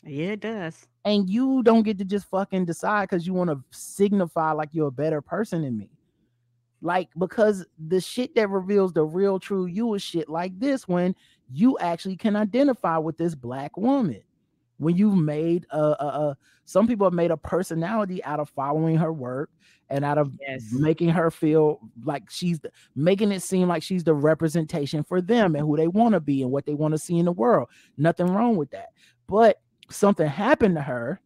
Yeah, it does. And you don't get to just fucking decide because you want to signify like you're a better person than me. Like, because the shit that reveals the real true you is shit like this, when you actually can identify with this black woman. When you've made some people have made a personality out of following her work and out of making her feel like making it seem like she's the representation for them and who they want to be and what they want to see in the world. Nothing wrong with that. But something happened to her,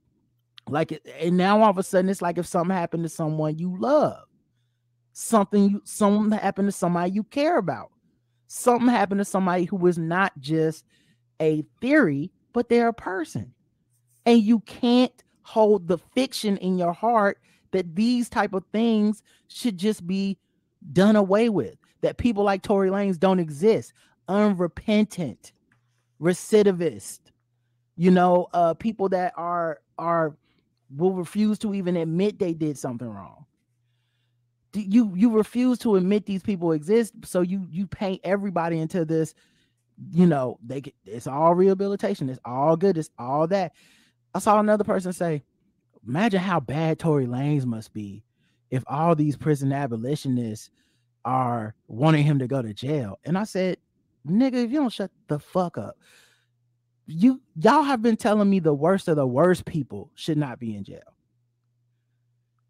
and now all of a sudden it's like if something happened to someone you love, something happened to somebody you care about, something happened to somebody who is not just a theory, but they're a person. And you can't hold the fiction in your heart that these type of things should just be done away with, that people like Tory Lanez don't exist, unrepentant, recidivist, people that will refuse to even admit they did something wrong. You refuse to admit these people exist, so you paint everybody into this, it's all rehabilitation, it's all good, it's all that. I saw another person say, imagine how bad Tory Lanez must be if all these prison abolitionists are wanting him to go to jail. And I said, nigga, if you don't shut the fuck up, y'all have been telling me the worst of the worst people should not be in jail.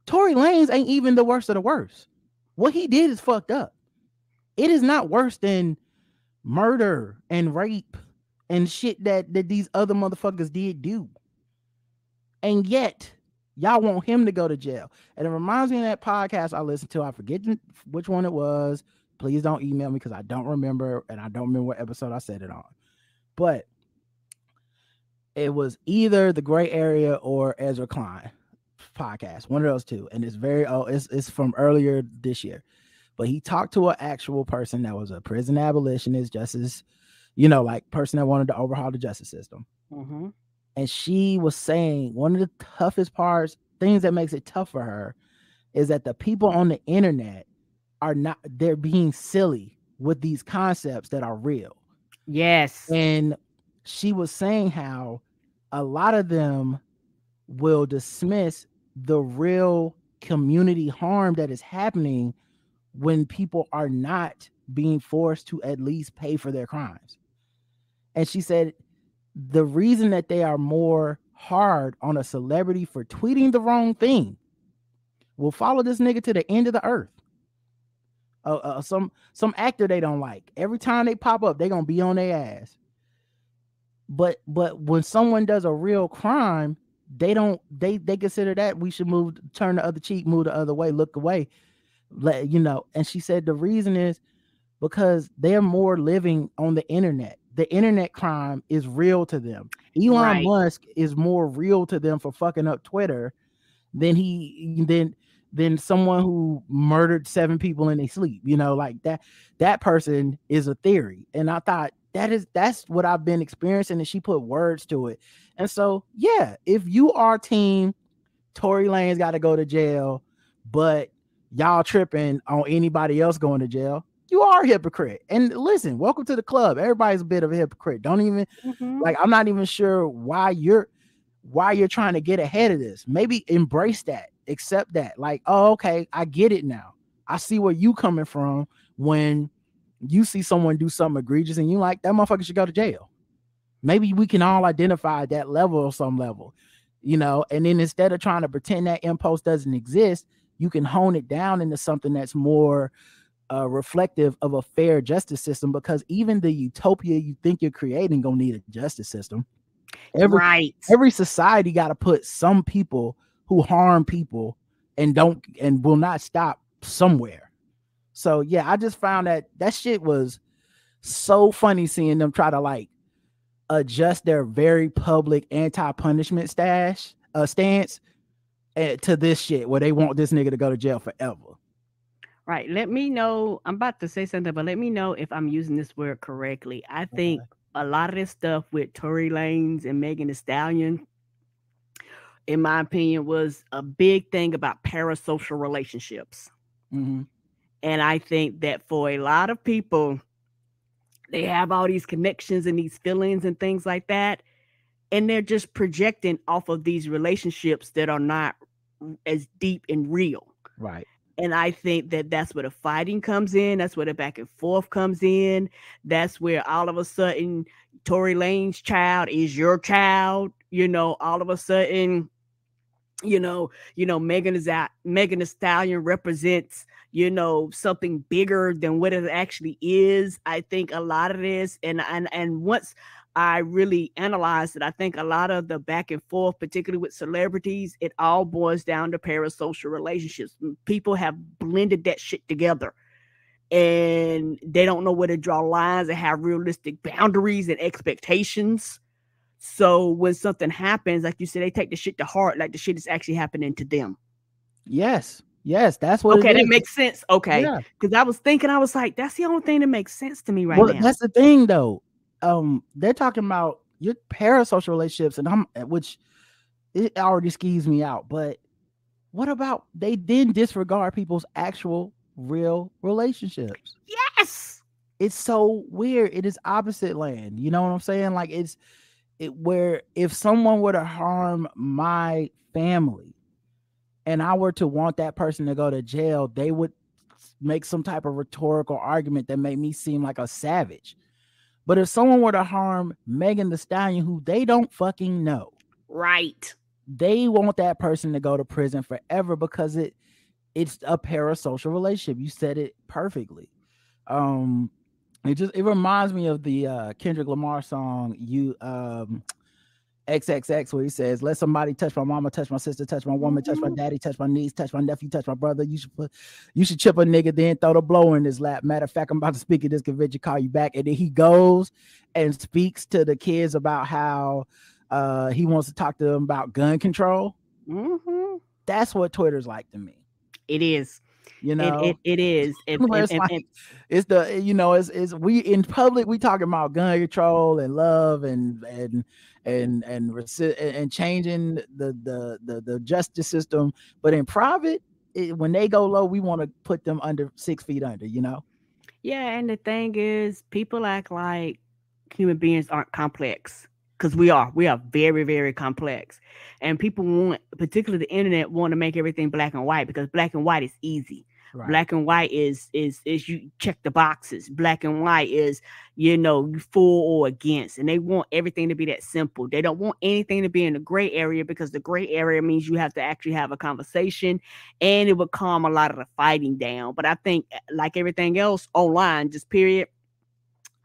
Tory Lanez ain't even the worst of the worst. What he did is fucked up. It is not worse than murder and rape and shit that these other motherfuckers did do. And yet, y'all want him to go to jail. And it reminds me of that podcast I listened to. I forget which one it was. Please don't email me because I don't remember, and I don't remember what episode I said it on. But it was either The Gray Area or Ezra Klein podcast, one of those two. And it's it's from earlier this year. But he talked to an actual person that was a prison abolitionist, justice, like person that wanted to overhaul the justice system. Mm-hmm. And she was saying one of the toughest things that makes it tough for her is that the people on the internet they're being silly with these concepts that are real. Yes. And she was saying how a lot of them will dismiss the real community harm that is happening when people are not being forced to at least pay for their crimes. And she said the reason that they are more hard on a celebrity for tweeting the wrong thing will follow this nigga to the end of the earth. Some actor they don't like, every time they pop up, they gonna be on their ass. But when someone does a real crime, they consider that we should turn the other cheek, move the other way, look away. And she said the reason is because they're more living on the internet. The internet crime is real to them. Elon Musk is more real to them for fucking up Twitter than someone who murdered 7 people in their sleep. Like that person is a theory. And I thought that's what I've been experiencing, and she put words to it. And so, yeah, if you are team Tory Lanez got to go to jail, but y'all tripping on anybody else going to jail, you are a hypocrite. And listen, welcome to the club. Everybody's a bit of a hypocrite. Don't even like, I'm not even sure why you're trying to get ahead of this. Maybe embrace that, accept that. Like, oh, okay, I get it now. I see where you coming from when you see someone do something egregious and you like, that motherfucker should go to jail. Maybe we can all identify that level or some level, you know, and then instead of trying to pretend that impulse doesn't exist, you can hone it down into something that's more reflective of a fair justice system, because even the utopia you think you're creating gonna need a justice system. Every society got to put some people who harm people and will not stop somewhere. So yeah, I just found that shit was so funny, seeing them try to like adjust their very public anti-punishment stance to this shit where they want this nigga to go to jail forever. Right. Let me know. I'm about to say something, but let me know if I'm using this word correctly. I think a lot of this stuff with Tory Lanez and Megan Thee Stallion, in my opinion, was a big thing about parasocial relationships. Mm-hmm. And I think that for a lot of people, they have all these connections and these feelings and things like that, and they're just projecting off of these relationships that are not as deep and real. Right. And I think that that's where the fighting comes in. That's where the back and forth comes in. That's where all of a sudden Tory Lanez's child is your child. You know, all of a sudden, you know, Megan Thee Stallion represents, you know, something bigger than what it actually is. I think a lot of this, and once I really analyzed it, I think a lot of the back and forth, particularly with celebrities, it all boils down to parasocial relationships. People have blended that shit together, and they don't know where to draw lines and have realistic boundaries and expectations. So when something happens, like you said, they take the shit to heart, like the shit is actually happening to them. Yes, that's what. Okay, it is. that makes sense. Okay, because I was like, that's the only thing that makes sense to me now. That's the thing, though. They're talking about your parasocial relationships, and which it already skews me out. But what about they didn't disregard people's actual real relationships? Yes, it's so weird. It is opposite land. You know what I'm saying? Like where if someone were to harm my family, and I were to want that person to go to jail, they would make some type of rhetorical argument that made me seem like a savage. But if someone were to harm Megan Thee Stallion, who they don't fucking know, right, they want that person to go to prison forever because it's a parasocial relationship. You said it perfectly. It reminds me of the Kendrick Lamar song XXX, where he says, "Let somebody touch my mama, touch my sister, touch my woman, touch my daddy, touch my niece, touch my nephew, touch my brother. You should chip a nigga, then throw the blower in his lap. Matter of fact, I'm about to speak at this convention, call you back." And then he goes and speaks to the kids about how he wants to talk to them about gun control. Mm-hmm. That's what Twitter's like to me. It is. You know, it is. It's the, you know, it's we in public, we talking about gun control and love and changing the justice system, but in private, when they go low, we want to put them under 6 feet under, you know. Yeah, and the thing is, people act like human beings aren't complex, because we are very, very complex, and people want, particularly the internet, want to make everything black and white, because black and white is easy. Right. Black and white is you check the boxes. Black and white is, you know, for or against, and they want everything to be that simple. They don't want anything to be in the gray area, because the gray area means you have to actually have a conversation, and it would calm a lot of the fighting down. But I think, like everything else online, just period,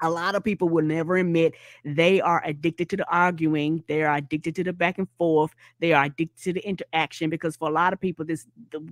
a lot of people will never admit they are addicted to the arguing. They are addicted to the back and forth. They are addicted to the interaction, because for a lot of people,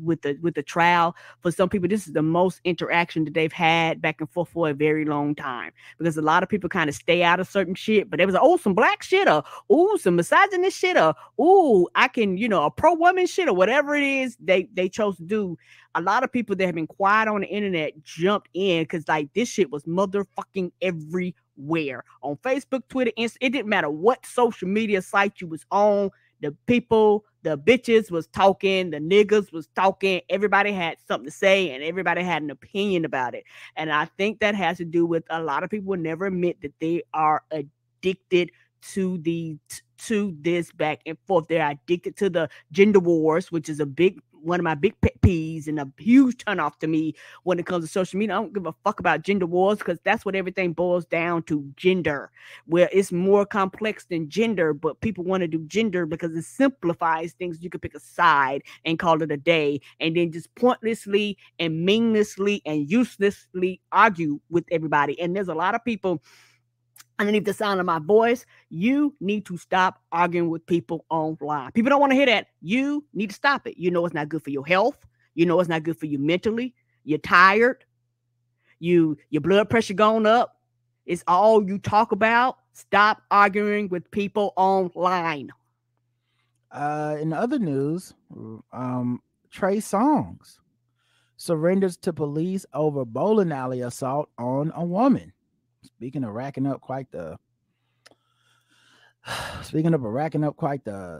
with the trial, for some people, this is the most interaction that they've had back and forth for a very long time. Because a lot of people kind of stay out of certain shit, but it was, oh, some black shit, or ooh, some misogynist shit, or ooh, I can, you know, a pro-woman shit, or whatever it is they chose to do. A lot of people that have been quiet on the internet jumped in, because like this shit was motherfucking everywhere, on Facebook, Twitter, Instagram. It didn't matter what social media site you was on. The people, the bitches was talking, the niggas was talking. Everybody had something to say, and everybody had an opinion about it. And I think that has to do with a lot of people will never admit that they are addicted to this back and forth. They're addicted to the gender wars, which is one of my big pet peeves and a huge turnoff to me when it comes to social media. I don't give a fuck about gender wars because that's what everything boils down to, gender, where it's more complex than gender, but people want to do gender because it simplifies things. You can pick a side and call it a day and then just pointlessly and meaninglessly and uselessly argue with everybody. And there's a lot of people underneath the sound of my voice. You need to stop arguing with people online. People don't want to hear that. You need to stop it. You know it's not good for your health. You know it's not good for you mentally. You're tired. Your blood pressure gone up. It's all you talk about. Stop arguing with people online. In other news, Trey Songz surrenders to police over bowling alley assault on a woman. Speaking of racking up quite the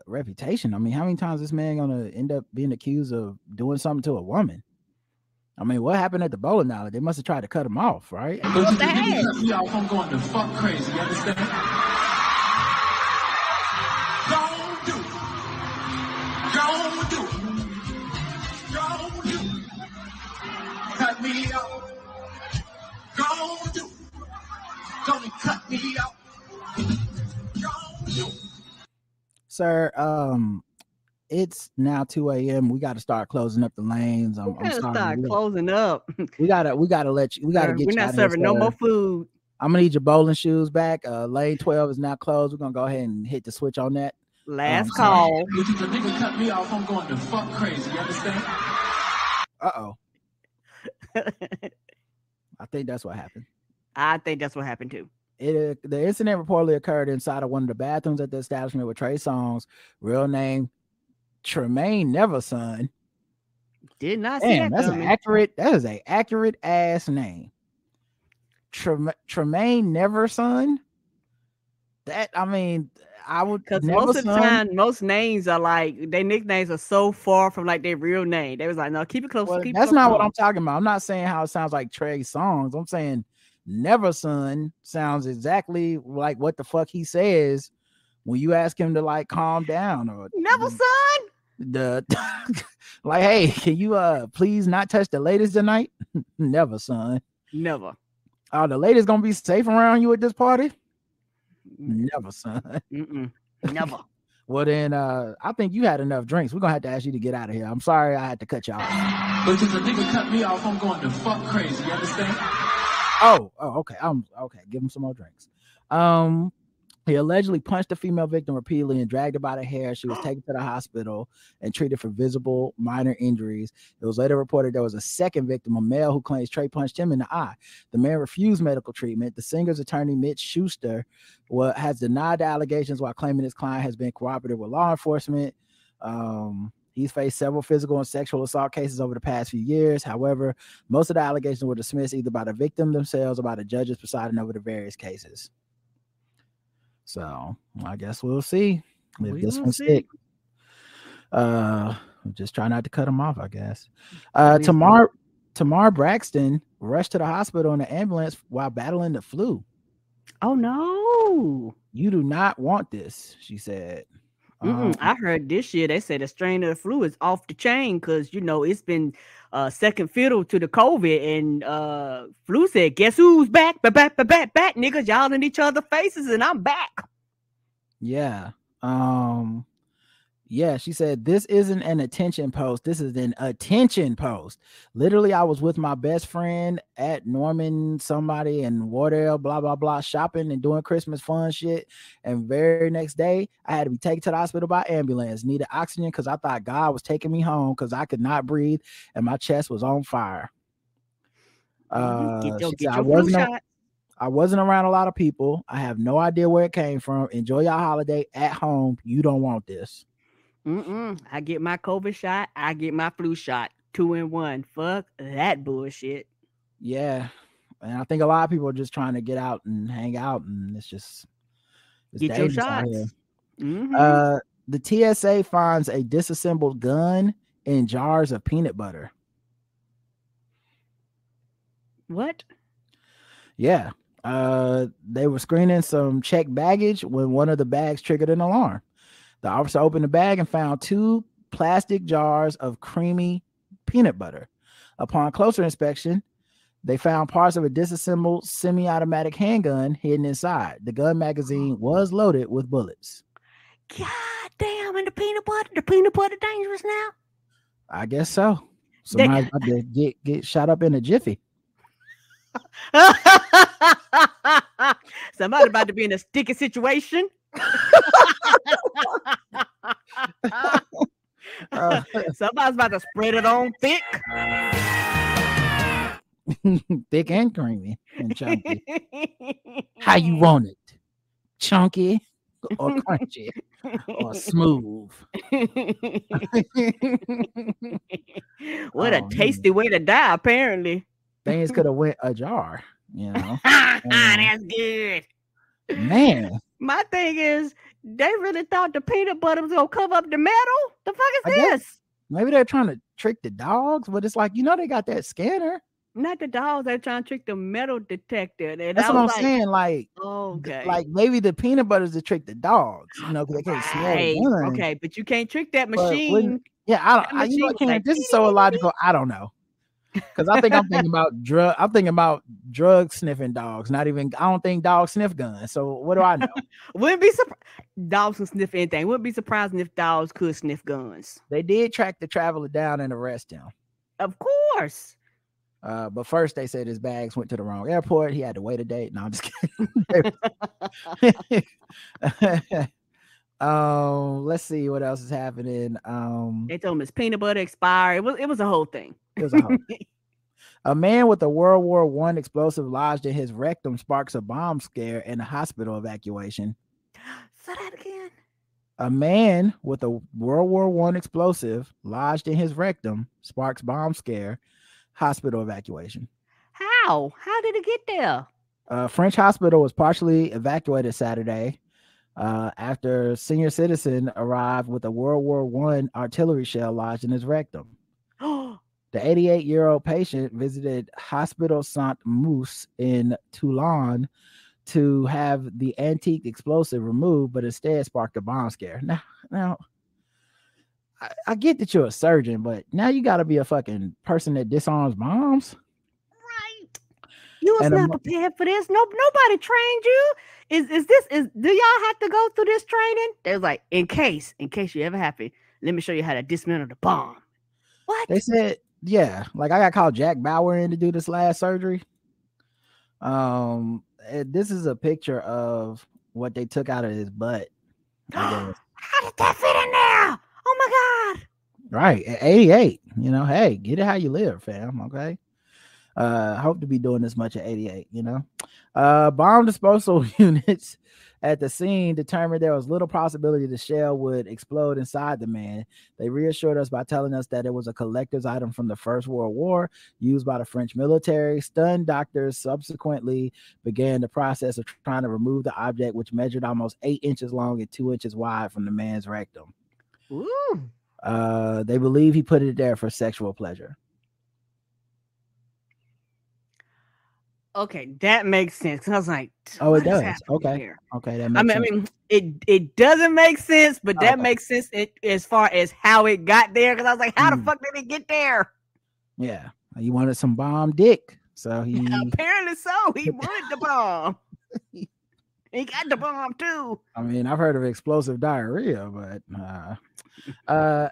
reputation. I mean, how many times is this man gonna end up being accused of doing something to a woman? I mean, what happened at the bowling alley? They must have tried to cut him off, right? I'm going to fuck crazy. You understand? Don't do it. Cut me off. Don't do it. Don't cut me out. Sir, it's now 2 a.m. We got to start closing up the lanes. I'm start closing up. We gotta let you. We gotta get. We're not serving no more food. I'm gonna need your bowling shoes back. Lane 12 is now closed. We're gonna go ahead and hit the switch on that. Last call. If the nigga cut me off, I'm going to fuck crazy. You understand? Uh-oh. I think that's what happened. I think that's what happened too. The incident reportedly occurred inside of one of the bathrooms at the establishment with Trey Songz, real name Tremaine Neverson. Did not see that coming. That is an accurate ass name. Tremaine Neverson. That, I mean, I would, because most of the time, most names are like, their nicknames are so far from like their real name. They was like, no, keep it close. Well, that's not what I'm talking about. I'm not saying how it sounds like Trey Songz. I'm saying Neverson sounds exactly like what the fuck he says when you ask him to like calm down or Neverson. Like, hey, can you please not touch the ladies tonight? Never, son. Never. Oh, the ladies gonna be safe around you at this party? Never, son. Never. Well then, I think you had enough drinks. We're gonna have to ask you to get out of here. I'm sorry I had to cut you off. But if a nigga cut me off, I'm going to fuck crazy. You understand? Oh, okay. Okay. Give him some more drinks. He allegedly punched the female victim repeatedly and dragged her by the hair. She was taken to the hospital and treated for visible minor injuries. It was later reported there was a second victim, a male who claims Trey punched him in the eye. The man refused medical treatment. The singer's attorney, Mitch Schuster, has denied the allegations while claiming his client has been cooperative with law enforcement. He's faced several physical and sexual assault cases over the past few years. However, most of the allegations were dismissed either by the victim themselves or by the judges presiding over the various cases. So I guess we'll see if this one sticks. Just try not to cut him off, I guess. Tamar Braxton rushed to the hospital in an ambulance while battling the flu. Oh no! You do not want this, she said. I heard this year they said the strain of the flu is off the chain because it's been second fiddle to the COVID, and flu said, "Guess who's back? Back, niggas, y'all in each other's faces, and I'm back." Yeah. Yeah, she said, this isn't an attention post. This is an attention post. Literally, I was with my best friend at Norman, somebody in Wardell, blah, blah, blah, shopping and doing Christmas fun shit. And very next day, I had to be taken to the hospital by ambulance, needed oxygen because I thought God was taking me home because I could not breathe and my chest was on fire. Get your flu shot. I wasn't around a lot of people. I have no idea where it came from. Enjoy your holiday at home. You don't want this. I get my COVID shot. I get my flu shot. 2 in 1. Fuck that bullshit. Yeah. And I think a lot of people are just trying to get out and hang out. And it's get your shots. The TSA finds a disassembled gun in jars of peanut butter. What? Yeah. They were screening some checked baggage when one of the bags triggered an alarm. The officer opened the bag and found 2 plastic jars of creamy peanut butter. Upon closer inspection, they found parts of a disassembled semi-automatic handgun hidden inside. The gun magazine was loaded with bullets. God damn, and the peanut butter dangerous now? I guess so. Somebody's about to get shot up in a jiffy. Somebody about to be in a sticky situation. Somebody's about to spread it on thick. Thick and creamy and chunky. How you want it? Chunky or crunchy or smooth? What a tasty way to die, apparently. Things could have went ajar, you know. That's good. Man. My thing is, they really thought the peanut butter was gonna cover up the metal. The fuck is this? Maybe they're trying to trick the dogs, but it's like, you know, they got that scanner. Not the dogs. They're trying to trick the metal detector. And that's what I'm saying. Like, okay, like maybe the peanut butter is to trick the dogs, you know, because they can't smell the gun. Okay, but you can't trick that machine. You know, this is so illogical. I don't know. Because I'm thinking about drug sniffing dogs. I don't think dogs sniff guns. So what do I know? Wouldn't be surprised. Dogs can sniff anything. Wouldn't be surprising if dogs could sniff guns. They did track the traveler down and arrest him. Of course. But first they said his bags went to the wrong airport. He had to wait a date. No, I'm just kidding. Let's see what else is happening. They told him his peanut butter expired. It was a whole thing. It was a whole thing. A man with a World War I explosive lodged in his rectum sparks a bomb scare and a hospital evacuation. Say that again. A man with a World War I explosive lodged in his rectum sparks bomb scare, hospital evacuation. How? How did it get there? French hospital was partially evacuated Saturday after a senior citizen arrived with a World War I artillery shell lodged in his rectum. The 88-year-old patient visited Hospital Saint-Mousse in Toulon to have the antique explosive removed, but instead sparked a bomb scare. Now, I get that you're a surgeon, but now you got to be a fucking person that disarms bombs. Right. You was not prepared for this. Nobody trained you. Do y'all have to go through this training? They was like, in case you ever happen, let me show you how to dismantle the bomb. What? They said, yeah, like I got called Jack Bauer in to do this last surgery. This is a picture of what they took out of his butt. How did that fit in there? Oh my God. Right. At 88, you know, hey, get it how you live, fam. Okay. Hope to be doing this much at 88, you know. Bomb disposal units at the scene determined there was little possibility the shell would explode inside the man. They reassured us by telling us that it was a collector's item from the First World War used by the French military. Stunned doctors subsequently began the process of trying to remove the object, which measured almost 8 inches long and 2 inches wide from the man's rectum. Ooh. They believe he put it there for sexual pleasure. Okay, that makes sense. Cause I was like, oh, it does. Okay, here? Okay, that makes sense. It doesn't make sense, but that makes sense as far as how it got there. Because I was like, how the fuck did it get there? Yeah, he wanted some bomb dick, so he apparently so. He wanted the bomb. He got the bomb too. I mean, I've heard of explosive diarrhea, but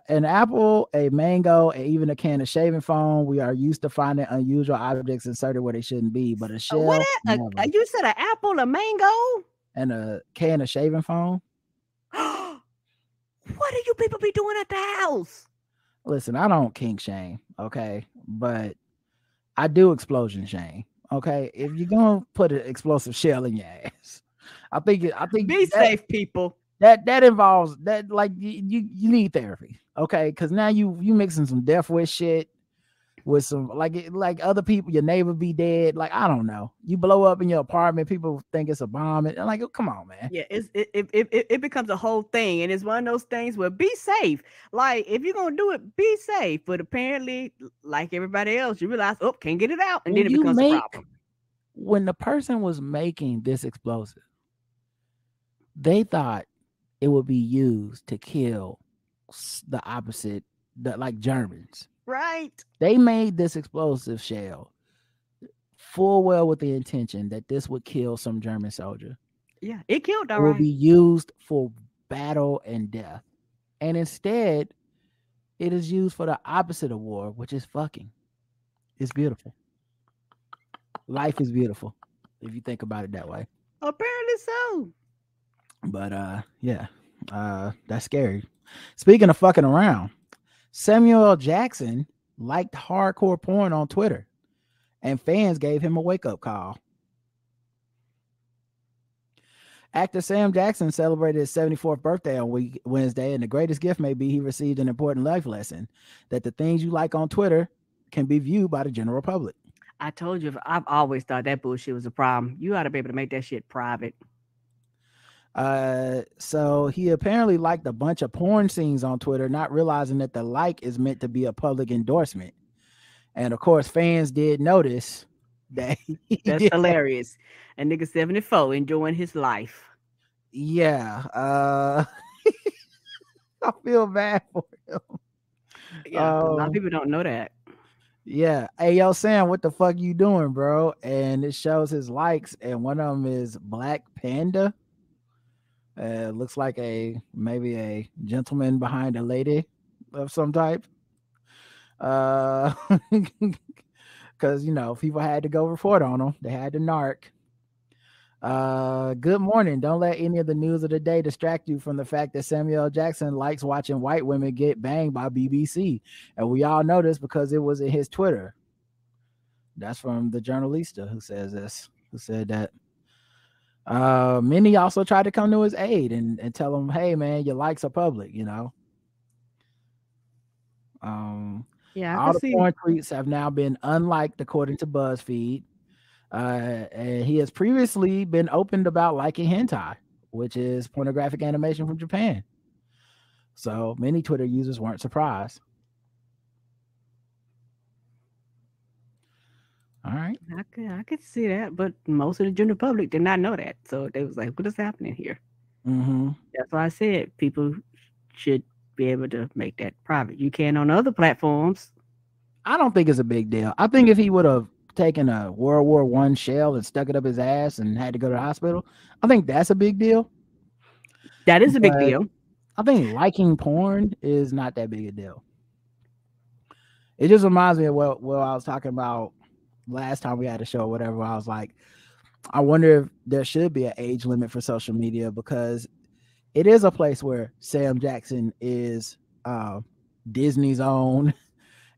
an apple, a mango, and even a can of shaving foam. We are used to finding unusual objects inserted where they shouldn't be, but a shell. You said an apple, a mango, and a can of shaving foam. What do you people be doing at the house? Listen, I don't kink shame, okay, but I do explosion shame. Okay, if you're gonna put an explosive shell in your ass, I think be safe, people. That involves that, like you need therapy, okay? Because now you mixing some death wish shit, with some like other people, your neighbor be dead. Like, I don't know. You blow up in your apartment, people think it's a bomb. And like, oh, come on, man. Yeah, it becomes a whole thing, and it's one of those things where be safe. Like, if you're gonna do it, be safe. But apparently, like everybody else, you realize, oh, can't get it out, and then it becomes a problem. When the person was making this explosive, they thought it would be used to kill the opposite, like Germans. Right. They made this explosive shell full well with the intention that this would kill some German soldier. Yeah, it killed. It will be used for battle and death, and instead, it is used for the opposite of war, which is fucking. It's beautiful. Life is beautiful if you think about it that way. Apparently so. But yeah, that's scary. Speaking of fucking around, Samuel L. Jackson liked hardcore porn on Twitter, and fans gave him a wake-up call. Actor Sam Jackson celebrated his 74th birthday on Wednesday, and the greatest gift may be he received an important life lesson, that the things you like on Twitter can be viewed by the general public. I told you, I've always thought that bullshit was a problem. You ought to be able to make that shit private. So he apparently liked a bunch of porn scenes on Twitter, not realizing that the like is meant to be a public endorsement. And of course, fans did notice that. That's hilarious. And nigga 74 enjoying his life. Yeah. I feel bad for him. Yeah, a lot of people don't know that. Yeah. Hey, yo, Sam, what the fuck you doing, bro? And it shows his likes, and one of them is Black Panda. Looks like maybe a gentleman behind a lady of some type. Because people had to go report on him. They had to narc. Good morning. Don't let any of the news of the day distract you from the fact that Samuel L. Jackson likes watching white women get banged by BBC. And we all know this because it was in his Twitter. That's from the Journalista who says this, who said that. Many also tried to come to his aid and tell him, hey man, your likes are public, Yeah, all the porn tweets have now been unliked according to BuzzFeed. And he has previously been opened about liking hentai, which is pornographic animation from Japan. So many Twitter users weren't surprised. All right. I could see that, but most of the general public did not know that. So they was like, what is happening here? Mm-hmm. That's why I said people should be able to make that private. You can on other platforms. I don't think it's a big deal. I think if he would have taken a World War I shell and stuck it up his ass and had to go to the hospital, I think that's a big deal. That is a big deal. I think liking porn is not that big a deal. It just reminds me of what I was talking about last time we had a show or whatever. I was like, I wonder if there should be an age limit for social media, because it is a place where Sam Jackson is Disney's own,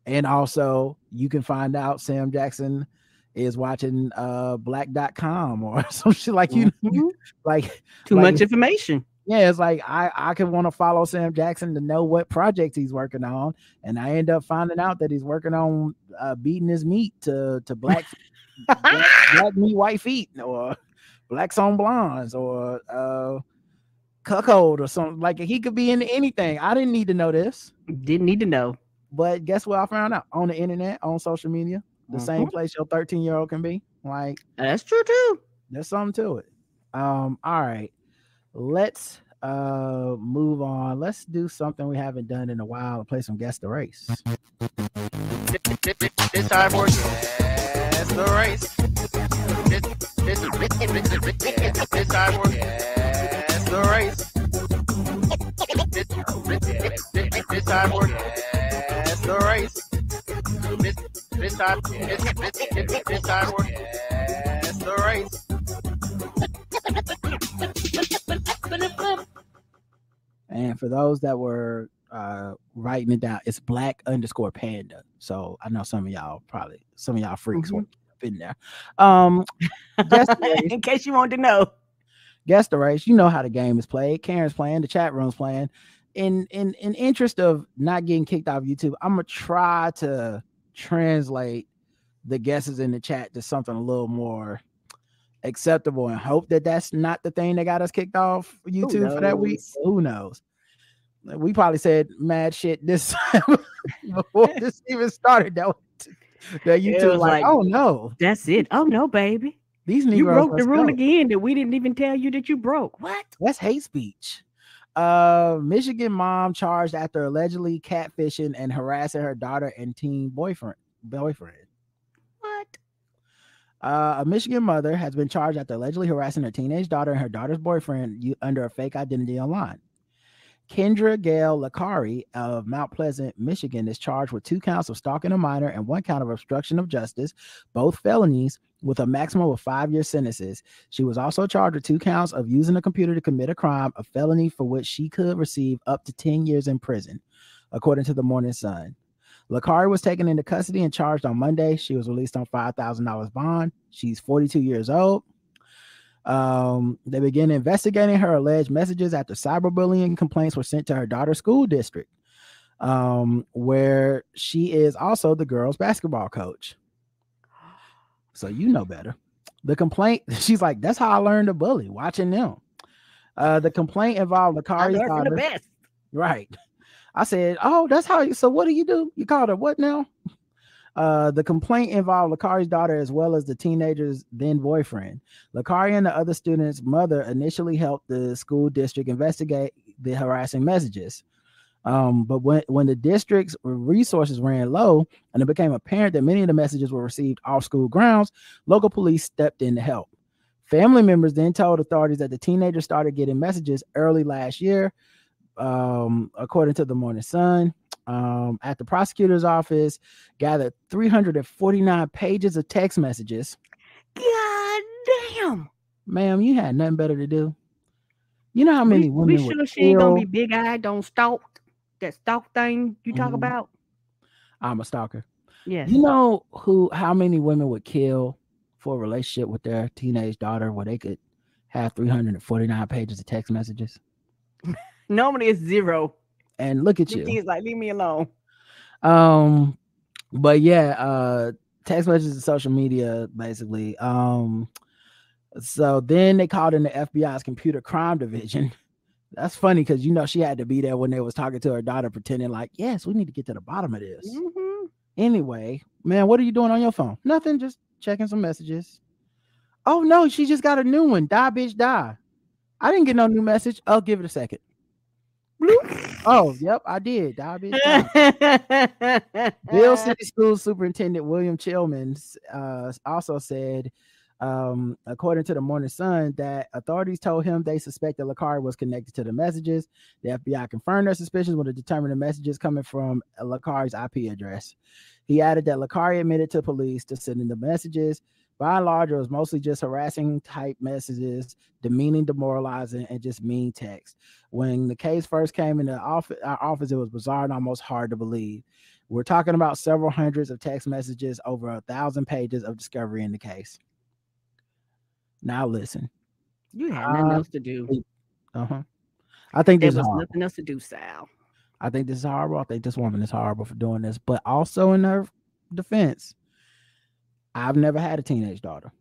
and also you can find out Sam Jackson is watching black.com or some shit like like too much information. Yeah, it's like I could want to follow Sam Jackson to know what projects he's working on, and I end up finding out that he's working on beating his meat to black meat, white feet, or blacks on blondes, or cuckold or something. Like, he could be into anything. I didn't need to know this. Didn't need to know. But guess what I found out? On the internet, on social media, the same place your 13-year-old can be. Like, that's true too. There's something to it. All right. Let's move on. Let's do something we haven't done in a while and play some Guess the Race. This time for Guess the Race. This time for Guess the Race. This time for Guess the Race. This time for Guess the Race. And for those that were writing it down, it's black_panda. So I know some of y'all freaks won't get up in there. In case you want to know. Guess the Race. You know how the game is played. Karen's playing, the chat room's playing. In interest of not getting kicked off YouTube, I'm gonna try to translate the guesses in the chat to something a little more acceptable and hope that that's not the thing that got us kicked off YouTube for that week. Who knows? We probably said mad shit this before this even started. That YouTube was like, oh no, that's it. Oh no, baby. These Negroes, you broke the rule again that we didn't even tell you that you broke. What? That's hate speech. Michigan mom charged after allegedly catfishing and harassing her daughter and teen boyfriend. What? A Michigan mother has been charged after allegedly harassing her teenage daughter and her daughter's boyfriend under a fake identity online. Kendra Gail Lacari of Mount Pleasant, Michigan, is charged with 2 counts of stalking a minor and 1 count of obstruction of justice, both felonies with a maximum of 5-year sentences. She was also charged with 2 counts of using a computer to commit a crime, a felony for which she could receive up to 10 years in prison, according to the Morning Sun. Lacari was taken into custody and charged on Monday. She was released on $5,000 bond. She's 42 years old. They began investigating her alleged messages after cyberbullying complaints were sent to her daughter's school district, where she is also the girls' basketball coach. So you know better. The complaint, she's like, that's how I learned to bully, watching them. The complaint involved Lacari's daughter. The best. Right. I said, oh, that's how you, so what do? You called her what now? The complaint involved Lacari's daughter as well as the teenager's then boyfriend. Lacari and the other student's mother initially helped the school district investigate the harassing messages. But when the district's resources ran low and it became apparent that many of the messages were received off school grounds, local police stepped in to help. Family members then told authorities that the teenager started getting messages early last year, according to the Morning Sun. At the prosecutor's office, gathered 349 pages of text messages. God damn. Ma'am, you had nothing better to do. You know how many women we sure she ain't gonna be big-eyed, don't stalk. That stalk thing you talk about? I'm a stalker. Yes. You know how many women would kill for a relationship with their teenage daughter where they could have 349 pages of text messages? Normally it's 0. And look at you. He's like, leave me alone. But yeah, text messages and social media, basically. So then they called in the FBI's computer crime division. That's funny because she had to be there when they was talking to her daughter, pretending like, yes, we need to get to the bottom of this. Mm-hmm. Anyway, man, what are you doing on your phone? Nothing, just checking some messages. Oh no, she just got a new one. Die, bitch, die. I didn't get no new message. I'll give it a second. Oh, yep, I did. Die, bitch, die. Bill City School Superintendent William Chilman also said, according to the Morning Sun, that authorities told him they suspected Lacari was connected to the messages. The FBI confirmed their suspicions when it determined the messages coming from Lacari's IP address. He added that Lacari admitted to police to sending the messages. By and large, it was mostly just harassing type messages, demeaning, demoralizing, and just mean text. When the case first came into our office, it was bizarre and almost hard to believe. We're talking about several hundreds of text messages, over 1,000 pages of discovery in the case. Now listen. You had nothing else to do. I think there this was is nothing else to do, Sal. I think this is horrible. I think this woman is horrible for doing this. But also in her defense, I've never had a teenage daughter.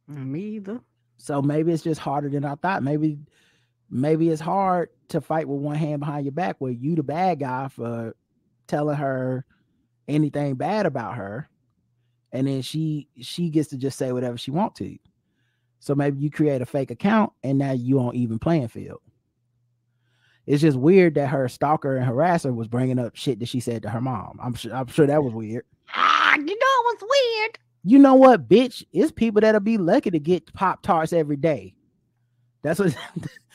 Me either. So maybe it's just harder than I thought. Maybe it's hard to fight with one hand behind your back where you the bad guy for telling her anything bad about her. And then she gets to just say whatever she wants to. So maybe you create a fake account and now you on even playing field. It's just weird that her stalker and harasser was bringing up shit that she said to her mom. I'm sure that was weird. You know it was weird. You know what, bitch? It's people that'll be lucky to get Pop-Tarts every day. That's what.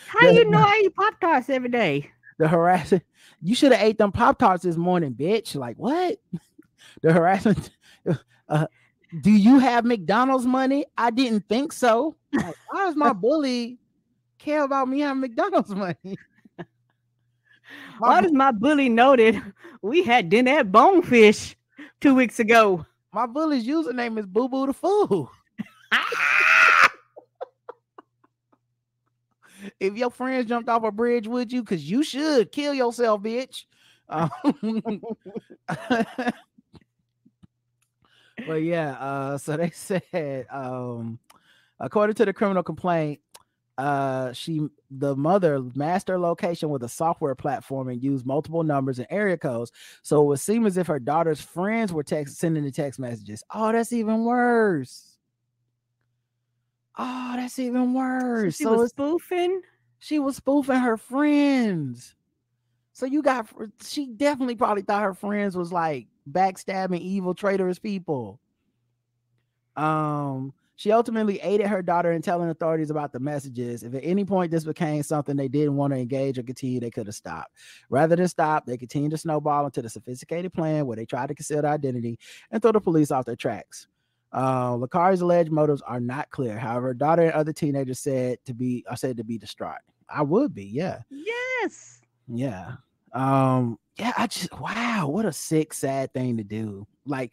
How you know I eat Pop-Tarts every day? The harasser. You should have ate them Pop-Tarts this morning, bitch. Like what? The harassment. Do you have McDonald's money? I didn't think so. Like, why does my bully care about me having McDonald's money? Why does my bully know that we had dinner at Bonefish 2 weeks ago? My bully's username is Boo Boo the Fool. If your friends jumped off a bridge, would you? Because you should kill yourself, bitch. yeah. So they said, according to the criminal complaint, the mother masked her location with a software platform and used multiple numbers and area codes, so it would seem as if her daughter's friends were sending the text messages. Oh, that's even worse. So she was spoofing. She was spoofing her friends. So she definitely probably thought her friends was like backstabbing, evil, traitorous people. She ultimately aided her daughter in telling authorities about the messages. If at any point this became something they didn't want to engage or continue, they could have stopped. Rather than stop, they continued to snowball into the sophisticated plan where they tried to conceal their identity and throw the police off their tracks. Lakari's alleged motives are not clear. However, her daughter and other teenagers said to be distraught. I would be, yeah. Yes. Yeah. Wow, what a sick, sad thing to do. Like,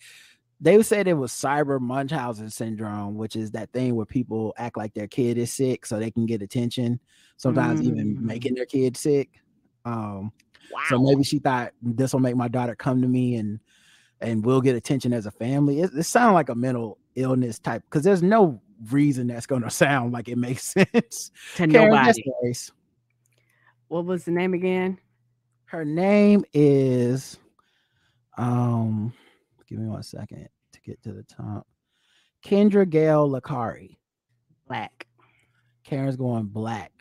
they said it was cyber Munchausen syndrome, which is that thing where people act like their kid is sick so they can get attention, sometimes even making their kid sick. Wow. So maybe she thought this will make my daughter come to me and we'll get attention as a family. It sounds like a mental illness type, because there's no reason that's going to sound like it makes sense to nobody. What was the name again? Her name is give me 1 second to get to the top. Kendra Gale Lakari. Black. Karen's going black.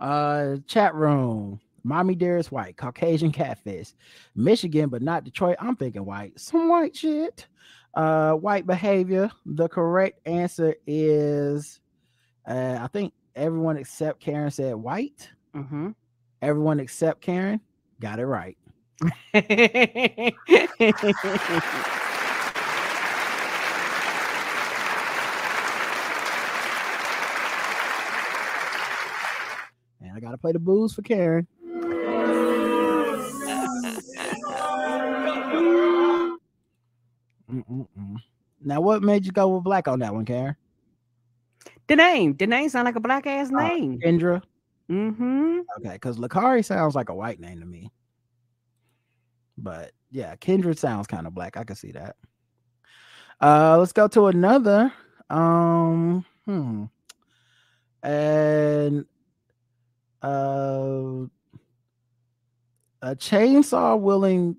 Chat room. Mommy Dearest White. Caucasian catfish. Michigan, but not Detroit. I'm thinking white. Some white shit. White behavior. The correct answer is, I think everyone except Karen said white. Everyone except Karen got it right. And I gotta play the blues for Karen. Now, what made you go with black on that one, Karen? The name sound like a black ass name. Kendra. Okay, because Lakari sounds like a white name to me. But yeah, Kendra sounds kind of black. I can see that. Let's go to another. And a chainsaw wielding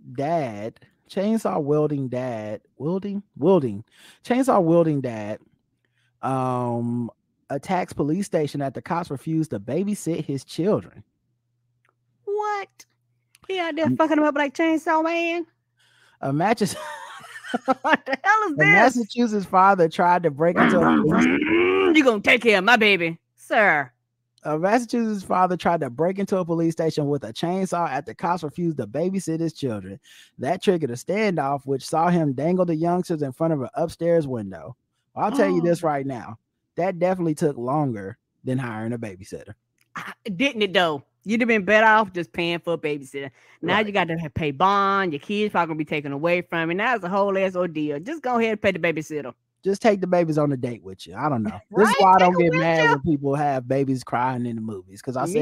dad attacks police station after cops refused to babysit his children. What? He out there fucking him up like Chainsaw Man? What the hell is this? A Massachusetts father tried to break into a police station. You gonna take care of my baby, sir? A Massachusetts father tried to break into a police station with a chainsaw after cops refused to babysit his children. That triggered a standoff, which saw him dangle the youngsters in front of an upstairs window. I'll tell you this right now. That definitely took longer than hiring a babysitter. Didn't it though? You'd have been better off just paying for a babysitter. Now you got to pay bond. Your kids probably gonna be taken away from you. Now it's a whole ass ordeal. Just go ahead and pay the babysitter. Just take the babies on a date with you. I don't know. This is why I don't get mad when people have babies crying in the movies, because I said